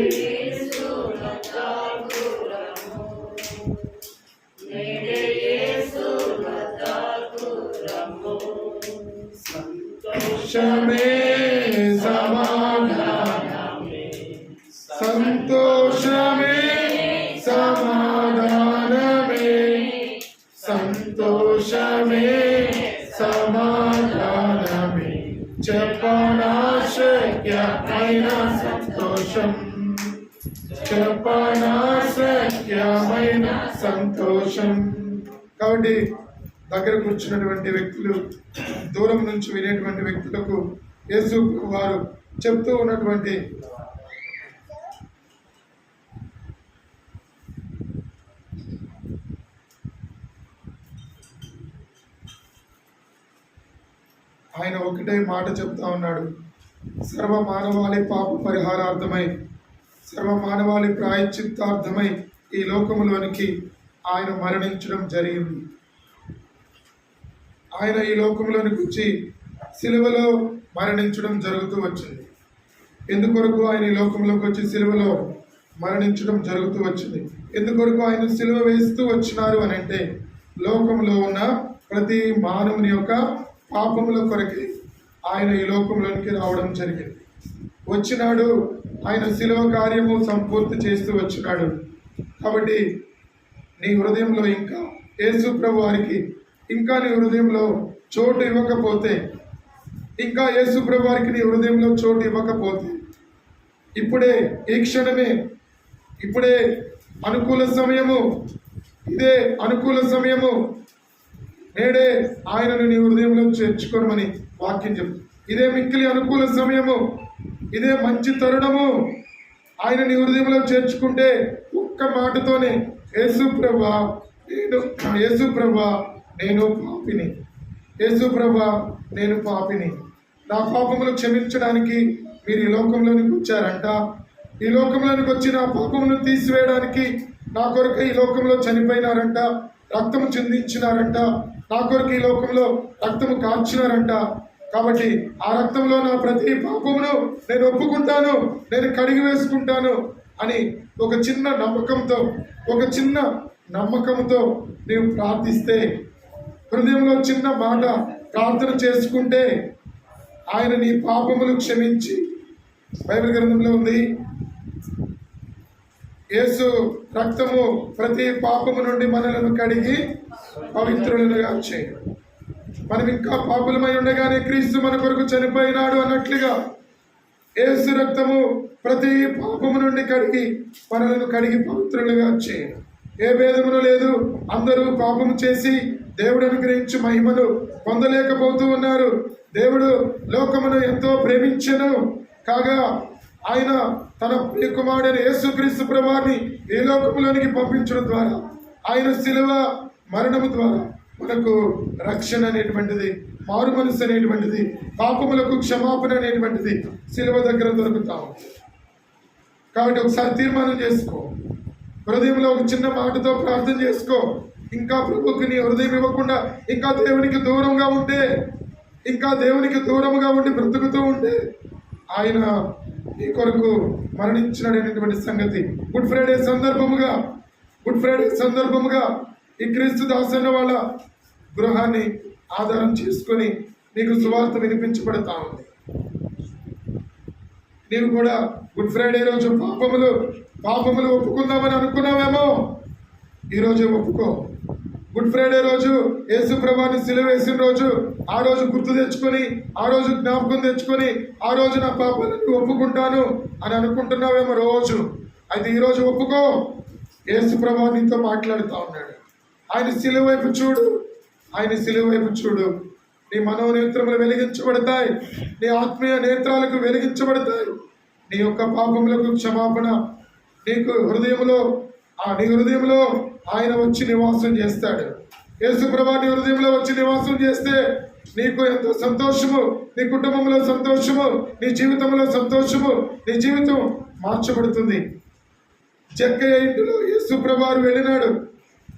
సంతోషమే సమాధానమే, సంతోషమే సమాధానమే, సంతోషమే సమాధానమే, చెప్పనాశక్యమైన సంతోషం, చెప్పనాశక్యమైన సంతోషం. కాబట్టి దగ్గర కూర్చున్నటువంటి వ్యక్తులు, దూరం నుంచి వినేటువంటి వ్యక్తులకు యేసు వారు చెప్తూ ఉన్నటువంటి ఆయన ఒకటే మాట చెప్తా ఉన్నాడు. సర్వ మానవాళి పాప పరిహారార్థమై, సర్వ మానవాళి ప్రాయశ్చిత్తార్థమై ఈ లోకములోనికి ఆయన మరణించడం జరిగింది. ఆయన ఈ లోకంలోనికి వచ్చి సిలువలో మరణించడం జరుగుతూ వచ్చింది. ఎందుకొరకు ఆయన ఈ లోకంలోకి వచ్చి సిలువలో మరణించడం జరుగుతూ వచ్చింది? ఎందుకొరకు ఆయన సిలువ వేస్తూ వచ్చినారు అని అంటే, లోకంలో ఉన్న ప్రతి మానవుని యొక్క పాపముల కొరకి ఆయన ఈ లోకంలోనికి రావడం జరిగింది. వచ్చినాడు, ఆయన సిలువ కార్యము సంపూర్తి చేస్తూ వచ్చినాడు. కాబట్టి నీ హృదయంలో ఇంకా యేసు ప్రభు వారికి ఇంకా నీ హృదయంలో చోటు ఇవ్వకపోతే, ఇంకా యేసు ప్రభు వారికి నీ హృదయంలో చోటు ఇవ్వకపోతే, ఇప్పుడే, ఈ క్షణమే, ఇప్పుడే అనుకూల సమయము, ఇదే అనుకూల సమయము. నేడే ఆయనను నీ హృదయంలో చేర్చుకోమని వాక్యం చెప్తుంది. ఇదే మిక్కిలి అనుకూల సమయము, ఇదే మంచి తరుణము. ఆయన నీ హృదయంలో చేర్చుకుంటే ఒక్క మాటతోనే, యేసు ప్రభువా నేను పాపిని, యేసు ప్రభువా నేను పాపిని, నా పాపములు క్షమించడానికి మీరు ఈ లోకంలోనికి వచ్చారంట. ఈ లోకంలోనికి వచ్చి నా పాపమును తీసివేయడానికి నా కొరకు ఈ లోకంలో చనిపోయినారంట, రక్తము చిందించినారంట, నా కొరకు ఈ లోకంలో రక్తము కార్చినారంట. కాబట్టి ఆ రక్తంలో నా ప్రతి పాపమును నేను ఒప్పుకుంటాను, నేను కడిగి వేసుకుంటాను అని ఒక చిన్న నమ్మకంతో నీవు ప్రార్థిస్తే, హృదయంలో చిన్న మాట ప్రార్థన చేసుకుంటే, ఆయన నీ పాపములు క్షమించి, బైబిల్ గ్రంథంలో ఉంది, యేసు రక్తము ప్రతి పాపము నుండి మనలను కడిగి పవిత్రులుగా చేయడం. మనం ఇంకా పాపులమై ఉండగానే క్రీస్తు మన కొరకు చనిపోయినాడు అన్నట్లుగా యేసు రక్తము ప్రతి పాపము నుండి మనలను కడిగి పవిత్రులుగా చేయడం. ఏ భేదమును లేదు. అందరూ పాపము చేసి దేవుడు అనుగ్రహించి మహిమను పొందలేకపోతూ ఉన్నారు. దేవుడు లోకమును ఎంతో ప్రేమించెను కాగా ఆయన తన ప్రియకుమారుడైన యేసుక్రీస్తు ప్రభువాన్ని ఈ లోకములోనికి పంపించడం ద్వారా, ఆయన శిలువ మరణము ద్వారా మనకు రక్షణ అనేటువంటిది, మారు మనసు అనేటువంటిది, పాపములకు క్షమాపణ అనేటువంటిది శిలువ దగ్గర దొరుకుతాం. కాబట్టి ఒకసారి తీర్మానం చేసుకో, హృదయంలో ఒక చిన్న మాటతో ప్రార్థన చేసుకో. ఇంకా ప్రభువుకి నీ హృదయం ఇవ్వకుండా ఇంకా దేవునికి దూరంగా ఉండి బ్రతుకుతూ ఉంటే ఆయన నీ కొరకు మరణించినటువంటి సంగతి గుడ్ ఫ్రైడే సందర్భముగా గుడ్ ఫ్రైడే సందర్భముగా ఈ క్రీస్తు దాసన్న వాళ్ళ గృహాన్ని ఆధారం చేసుకొని నీకు సువార్త వినిపించబడతా ఉంది. నీవు కూడా గుడ్ ఫ్రైడే రోజు పాపములు ఒప్పుకుందామని అనుకున్నావేమో, ఈరోజు ఒప్పుకో. గుడ్ ఫ్రైడే రోజు యేసు ప్రభువుని సిలువ వేసిన రోజు, ఆ రోజు గుర్తు తెచ్చుకొని, ఆ రోజు జ్ఞాపకం తెచ్చుకొని, ఆ రోజు నా పాపాలను ఒప్పుకుంటాను అని అనుకుంటున్నావేమో రోజు. అయితే ఈరోజు ఒప్పుకో. యేసు ప్రభువు నీతో మాట్లాడుతూ ఉన్నాడు. ఆయన సిలువ వైపు చూడు, ఆయన సిలువ వైపు చూడు. నీ మనోనేత్రములు వెలిగించబడతాయి, నీ ఆత్మీయ నేత్రాలకు వెలిగించబడతాయి. నీ యొక్క పాపములకు క్షమాపణ నీకు నీ హృదయంలో ఆయన వచ్చి నివాసం చేస్తాడు. యేసు ప్రభువు నీ హృదయంలో వచ్చి నివాసం చేస్తే నీకు ఎంతో సంతోషము, నీ కుటుంబంలో సంతోషము, నీ జీవితంలో సంతోషము, నీ జీవితం మార్చబడుతుంది. జక్కయ్య ఇంటిలో యేసు ప్రభువు వెళ్ళినాడు.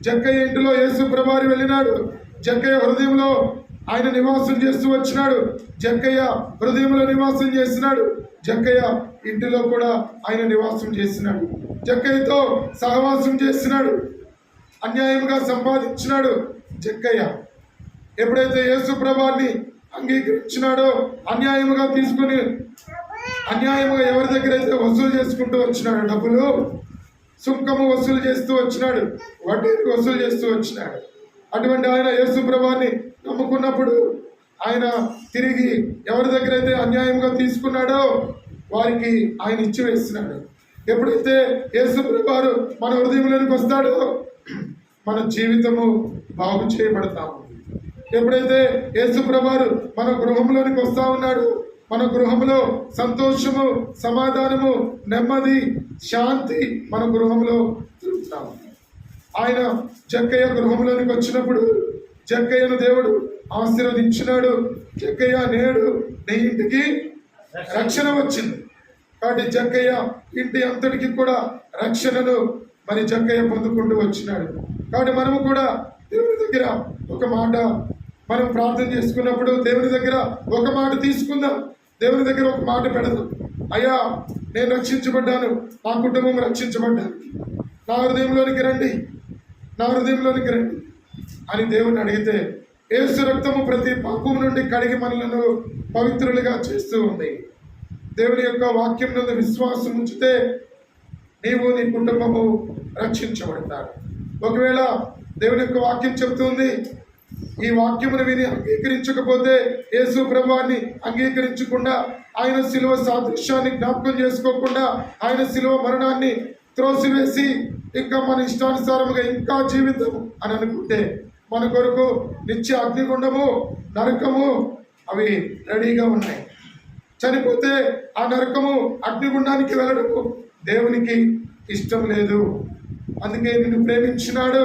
జక్కయ్య ఇంటిలో యేసు ప్రభువు వెళ్ళినాడు. జక్కయ్య హృదయంలో ఆయన నివాసం చేస్తూ వచ్చినాడు. జక్కయ్య హృదయంలో నివాసం చేసినాడు. జక్కయ్య ఇంటిలో కూడా ఆయన నివాసం చేసినాడు. జక్కయ్యతో సహవాసం చేసినాడు. అన్యాయంగా సంపాదించినాడు జక్కయ్య. ఎప్పుడైతే యేసు ప్రభువుని అంగీకరించినాడో, అన్యాయముగా తీసుకుని అన్యాయముగా ఎవరి దగ్గర అయితే వసూలు చేసుకుంటూ వచ్చినాడు, డబ్బులు సుంకము వసూలు చేస్తూ వచ్చినాడు, వడ్డీని వసూలు చేస్తూ వచ్చినాడు. అటువంటి ఆయన యేసు ప్రభువుని నమ్ముకున్నప్పుడు ఆయన తిరిగి ఎవరి దగ్గర అయితే అన్యాయంగా తీసుకున్నాడో వారికి ఆయన ఇచ్చి వేస్తున్నాడు. ఎప్పుడైతే యేసు ప్రభువు మన హృదయంలోనికి వస్తాడో మన జీవితము బాగు చేయబడతాము. ఎప్పుడైతే యేసు ప్రభువు మన గృహంలోనికి వస్తా ఉన్నాడు, మన గృహంలో సంతోషము, సమాధానము, నెమ్మది, శాంతి మన గృహంలో తిరుగుతాము. ఆయన జక్కయ్య గృహంలోనికి వచ్చినప్పుడు జక్కయ్యను దేవుడు ఆశీర్వదించినాడు. జక్కయ్య నేడు నీ ఇంటికి రక్షణ వచ్చింది. కాబట్టి జక్కయ్య ఇంటి అంతటికి కూడా రక్షణను మరి జక్కయ్య పొందుకుంటూ వచ్చినాడు. కాబట్టి మనము కూడా దేవుని దగ్గర ఒక మాట మనం ప్రార్థన చేసుకున్నప్పుడు దేవుని దగ్గర ఒక మాట తీసుకుందాం. దేవుని దగ్గర ఒక మాట పెడదాం. అయ్యా, నేను రక్షించబడ్డాను, నా కుటుంబం రక్షించబడ్డాను, నా హృదయంలోనికి రండి, నా హృదయంలోనికి రండి అని దేవుని అడిగితే యేసు రక్తము ప్రతి పాపం నుండి కడిగి మనలను పవిత్రులుగా చేస్తూ ఉంది. దేవుని యొక్క వాక్యం నుండి విశ్వాసం ఉంచితే నీవు నీ కుటుంబము రక్షించబడతారు. ఒకవేళ దేవుని యొక్క వాక్యం చెబుతుంది, ఈ వాక్యమును విని అంగీకరించకపోతే, యేసు ప్రభువుని అంగీకరించకుండా, ఆయన శిలువ సాదృశ్యాన్ని జ్ఞాపకం చేసుకోకుండా, ఆయన శిలువ మరణాన్ని త్రోసివేసి ఇంకా మన ఇష్టానుసారముగా ఇంకా జీవితం అని అనుకుంటే మన కొరకు నిత్య అగ్నిగుండము, నరకము అవి రెడీగా ఉన్నాయి. చనిపోతే ఆ నరకము, అగ్నిగుండానికి వెళ్ళడము దేవునికి ఇష్టం లేదు. అందుకే నిన్ను ప్రేమించినాడు,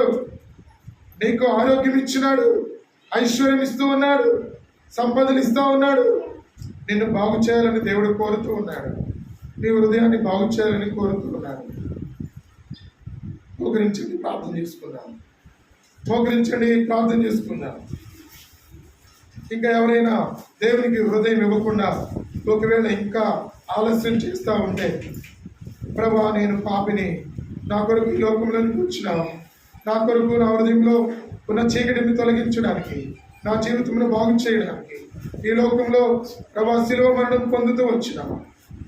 నీకు ఆరోగ్యం ఇచ్చినాడు, ఐశ్వర్యం ఇస్తూ ఉన్నాడు, సంపదలు ఇస్తూ ఉన్నాడు. నిన్ను బాగు చేయాలని దేవుడు కోరుతూ ఉన్నాడు. నీ హృదయాన్ని బాగు చేయాలని కోరుతూ ఉన్నాడు. మోకరించండి, ప్రార్థన చేసుకుందాం. మోకరించండి, ప్రార్థన చేసుకుందాం. ఇంకా ఎవరైనా దేవునికి హృదయం ఇవ్వకుండా ఒకవేళ ఇంకా ఆలస్యం చేస్తూ ఉంటే, ప్రభా నేను పాపిని, నా కొరకు ఈ లోకంలోనికి వచ్చినావు, నా కొరకు నా హృదయంలో ఉన్న చీకటిని తొలగించడానికి, నా జీవితంలో బాగు చేయడానికి ఈ లోకంలో ప్రభా శిలువ మరణం పొందుతూ వచ్చినావు.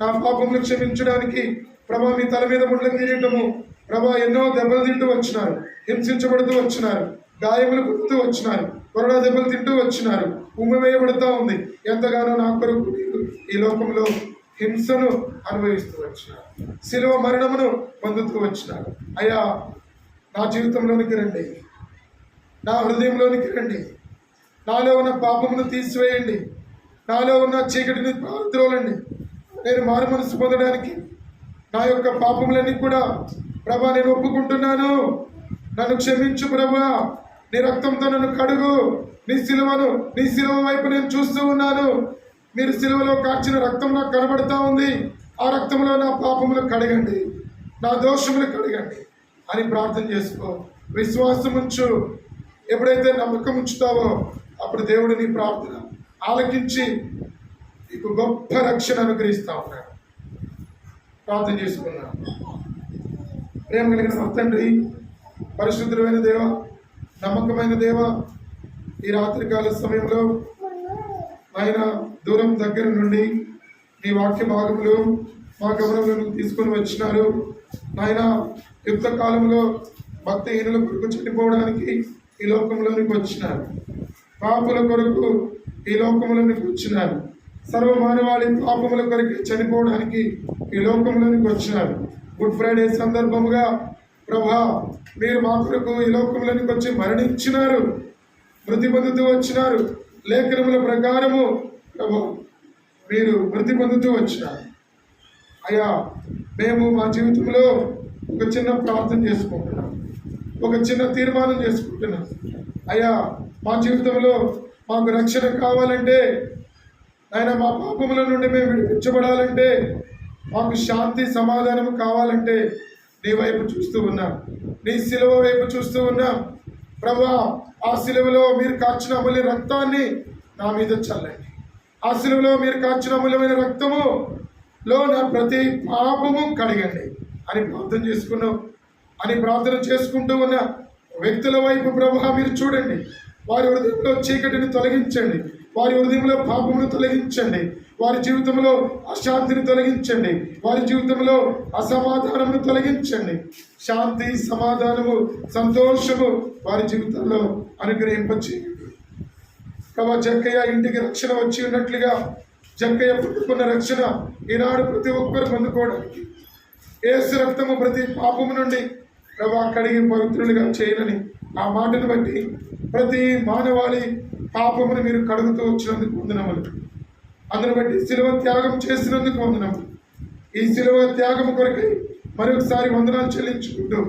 నా పాపములు క్షమించడానికి ప్రభా మీ తల మీద ముళ్ళ కిరీటము, ప్రభా ఎన్నో దెబ్బలు తింటూ వచ్చినారు, హింసించబడుతూ వచ్చినారు, గాయములు పొందుతూ వచ్చినారు, కొరడా దెబ్బలు తింటూ వచ్చినారు, ఉమ్మి వేయబడుతూ ఉంది. ఎంతగానో నా కొరకు ఈ లోకంలో హింసను అనుభవిస్తూ వచ్చినారు, శిలువ మరణమును పొందుతూ వచ్చినారు. అయ్యా, నా జీవితంలోనికి రండి, నా హృదయంలోనికి రండి, నాలో ఉన్న పాపమును తీసివేయండి, నాలో ఉన్న చీకటిని పారద్రోలండి. నేను మారు మనసు పొందడానికి నా యొక్క పాపములన్నీ కూడా ప్రభా నేను ఒప్పుకుంటున్నాను, నన్ను క్షమించు ప్రభా, నీ రక్తంతో నన్ను కడుగు, నీ సిలువ వైపు నేను చూస్తూ ఉన్నాను, మీరు సిలువలో కార్చిన రక్తం నాకు కనబడతా ఉంది, ఆ రక్తంలో నా పాపములు కడగండి, నా దోషములు కడగండి అని ప్రార్థన చేసుకో. విశ్వాసం ఉంచు. ఎప్పుడైతే నమ్మకం ఉంచుతావో అప్పుడు దేవుడు నీ ప్రార్థన ఆలకించి నీకు గొప్ప రక్షణ అనుగ్రహిస్తా ఉన్నాడు. ప్రార్థన చేసుకున్నాను. ప్రేమ కలిగిన మా తండ్రి, పరిశుద్ధమైన దేవ, నమ్మకమైన దేవ, ఈ రాత్రికాల సమయంలో ఆయన దూరం దగ్గర నుండి నీ వాక్య భాగములు మా గమనంలోకి తీసుకొని వచ్చినారు. ఆయన యుద్ధ కాలంలో భక్తిహీనుల కొరకు చనిపోవడానికి ఈ లోకంలోనికి వచ్చినారు. పాపుల కొరకు ఈ లోకంలోనికి వచ్చినారు. సర్వమానవాళి పాపముల కొరకు చనిపోవడానికి ఈ లోకంలోనికి వచ్చినారు. గుడ్ ఫ్రైడే సందర్భముగా ప్రభా, మీరు మా కొరకు ఈ లోకంలోనికి వచ్చి మరణించినారు, మృతి పొందుతూ వచ్చినారు. లేఖనముల ప్రకారము ప్రభా మీరు మృతి పొందుతూ వచ్చినారు. అయ్యా, మేము మా జీవితంలో ఒక చిన్న ప్రార్థన చేసుకుంటున్నాం, ఒక చిన్న తీర్మానం చేసుకుంటున్నాం. అయ్యా, మా జీవితంలో మాకు రక్షణ కావాలంటే, ఆయన మా పాపముల నుండి మేము విడిపించబడాలంటే, మాకు శాంతి సమాధానం కావాలంటే నీ వైపు చూస్తూ ఉన్నాం, నీ శిలువ వైపు చూస్తూ ఉన్నాం. ప్రభా, ఆ శిలువలో మీరు కార్చిన అమూల్య రక్తాన్ని నా మీద చల్లండి. ఆ శిలువలో మీరు కార్చిన అమూల్యమైన రక్తములో నా ప్రతి పాపము కడగండి అని ప్రార్థన చేసుకున్నాం. అని ప్రార్థన చేసుకుంటూ ఉన్న వ్యక్తుల వైపు ప్రభా మీరు చూడండి. వారి హృదయంలో చీకటిని తొలగించండి, వారి హృదయంలో పాపమును తొలగించండి, వారి జీవితంలో అశాంతిని తొలగించండి, వారి జీవితంలో అసమాధానమును తొలగించండి. శాంతి, సమాధానము, సంతోషము వారి జీవితంలో అనుగ్రహింపచేయండి. ప్రభా, జక్కయ్య ఇంటికి రక్షణ వచ్చి ఉన్నట్లుగా జక్కయ్య పుట్టుకున్న రక్షణ ఈనాడు ప్రతి ఒక్కరు పొందుకోవడానికి యేసు రక్తము ప్రతి పాపము నుండి ప్రభా కడిగి పవిత్రులుగా చేయనని ఆ మాటను బట్టి ప్రతి మానవాళి పాపమును మీరు కడుగుతూ వచ్చినందుకు వందనములు. అందును బట్టి శిలువ త్యాగం చేసినందుకు వందనములు. ఈ శిలువ త్యాగము కొరకై మరొకసారి వందనాలు చెల్లించుకుంటూ,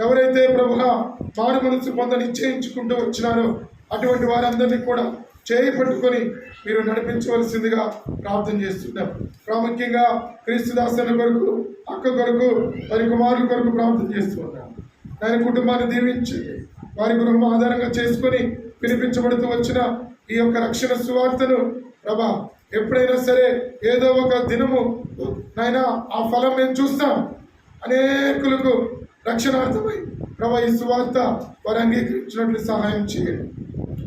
ఎవరైతే ప్రభుగా మారు మనసు పొంద నిశ్చయించుకుంటూ వచ్చినారో అటువంటి వారందరినీ కూడా చేయి పట్టుకొని మీరు నడిపించవలసిందిగా ప్రార్థన చేస్తున్నాం. ప్రాముఖ్యంగా క్రీస్తుదాసన కొరకు, అక్క కొరకు, వారి కుమారుల కొరకు ప్రార్థన చేస్తున్నాం. ఆయన కుటుంబాన్ని దీవించండి. వారి గృహం ఆధారంగా చేసుకొని వినిపించబడుతూ వచ్చిన ఈ యొక్క రక్షణ సువార్తను ప్రభా ఎప్పుడైనా సరే ఏదో ఒక దినము నాయన ఆ ఫలం మేము చూస్తాం. అనేకులకు రక్షణార్థమై ప్రభా ఈ సువార్త వారు అంగీకరించినట్లు సహాయం చేయండి.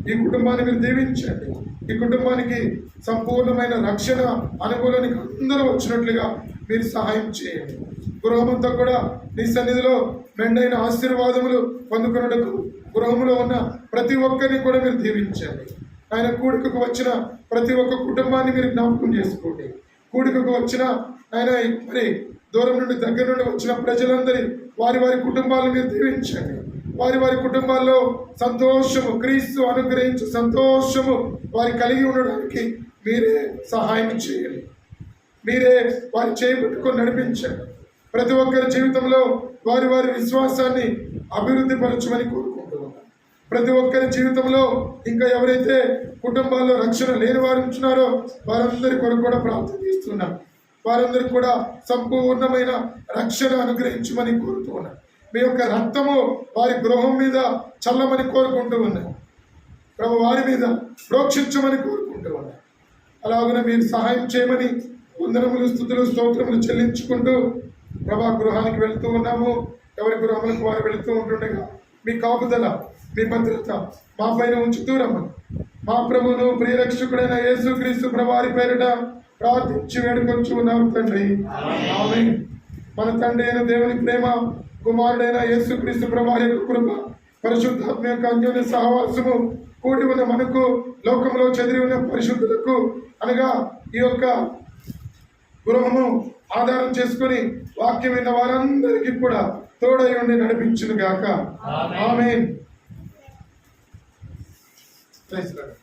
ఈ కుటుంబాన్ని మీరు దీవించండి. ఈ కుటుంబానికి సంపూర్ణమైన రక్షణ అనుకూలానికి అందరూ వచ్చినట్లుగా మీరు సహాయం చేయండి. గృహమంతా కూడా నీ సన్నిధిలో మెండైన ఆశీర్వాదములు పొందుకున్నకు గృహంలో ఉన్న ప్రతి ఒక్కరిని కూడా మీరు దీవించండి. ఆయన కూడికకు వచ్చిన ప్రతి ఒక్క కుటుంబాన్ని మీరు జ్ఞాపకం చేసుకోండి. కూడికకు వచ్చిన ఆయన మరి దూరం నుండి దగ్గర నుండి వచ్చిన ప్రజలందరి వారి వారి కుటుంబాలను మీరు దీవించండి. వారి వారి కుటుంబాల్లో సంతోషము, క్రీస్తు అనుగ్రహించే సంతోషము వారి కలిగి ఉండడానికి మీరే సహాయం చేయండి. మీరే వారి చేపట్టుకొని నడిపించండి. ప్రతి ఒక్కరి జీవితంలో వారి వారి విశ్వాసాన్ని అభివృద్ధి పరచమని కోరుకుంటున్నాం. ప్రతి ఒక్కరి జీవితంలో ఇంకా ఎవరైతే కుటుంబాల్లో రక్షణ లేని వారు ఉంటున్నారో వారందరి కొరకు కూడా ప్రార్థన చేస్తున్నాం. వారందరికీ కూడా సంపూర్ణమైన రక్షణ అనుగ్రహించమని కోరుతూ ఉన్నాం. మీ యొక్క రక్తము వారి గృహం మీద చల్లమని కోరుకుంటూ ఉన్నాం. ప్రభు వారి మీద ప్రోక్షించమని కోరుకుంటూ ఉన్నాం. అలాగనే మీరు సహాయం చేయమని వందనములు, స్తుతులు, స్తోత్రములు చెల్లించుకుంటూ ప్రభా గృహానికి వెళుతూ ఉన్నాము. ఎవరి గృహములకు వారు వెళుతూ ఉంటుండగా మీ కాపుదల, మీ భద్రత మా పైన ఉంచుతూ రమ్మని మా ప్రభువును ప్రియరక్షకుడైన యేసుక్రీస్తు ప్రభువారి పేరిట ప్రార్థించి వేడుకొంచు ఉన్నాము తండ్రి. ఆమేన్. మన తండ్రి అయిన దేవుని ప్రేమ, కుమారుడైన యేసుక్రీస్తు ప్రభువారి యొక్క కృప, పరిశుద్ధాత్మ యొక్క అన్యోన్య సహవాసము కూడి ఉన్న మనకు, లోకంలో చెదిరి ఉన్న పరిశుద్ధులకు అనగా ఈ యొక్క గృహము ఆధారం చేసుకుని వాక్యం విన్న వారందరికీ కూడా తోడై ఉండి నడిపించును గాక. ఆమేన్. Praise lord.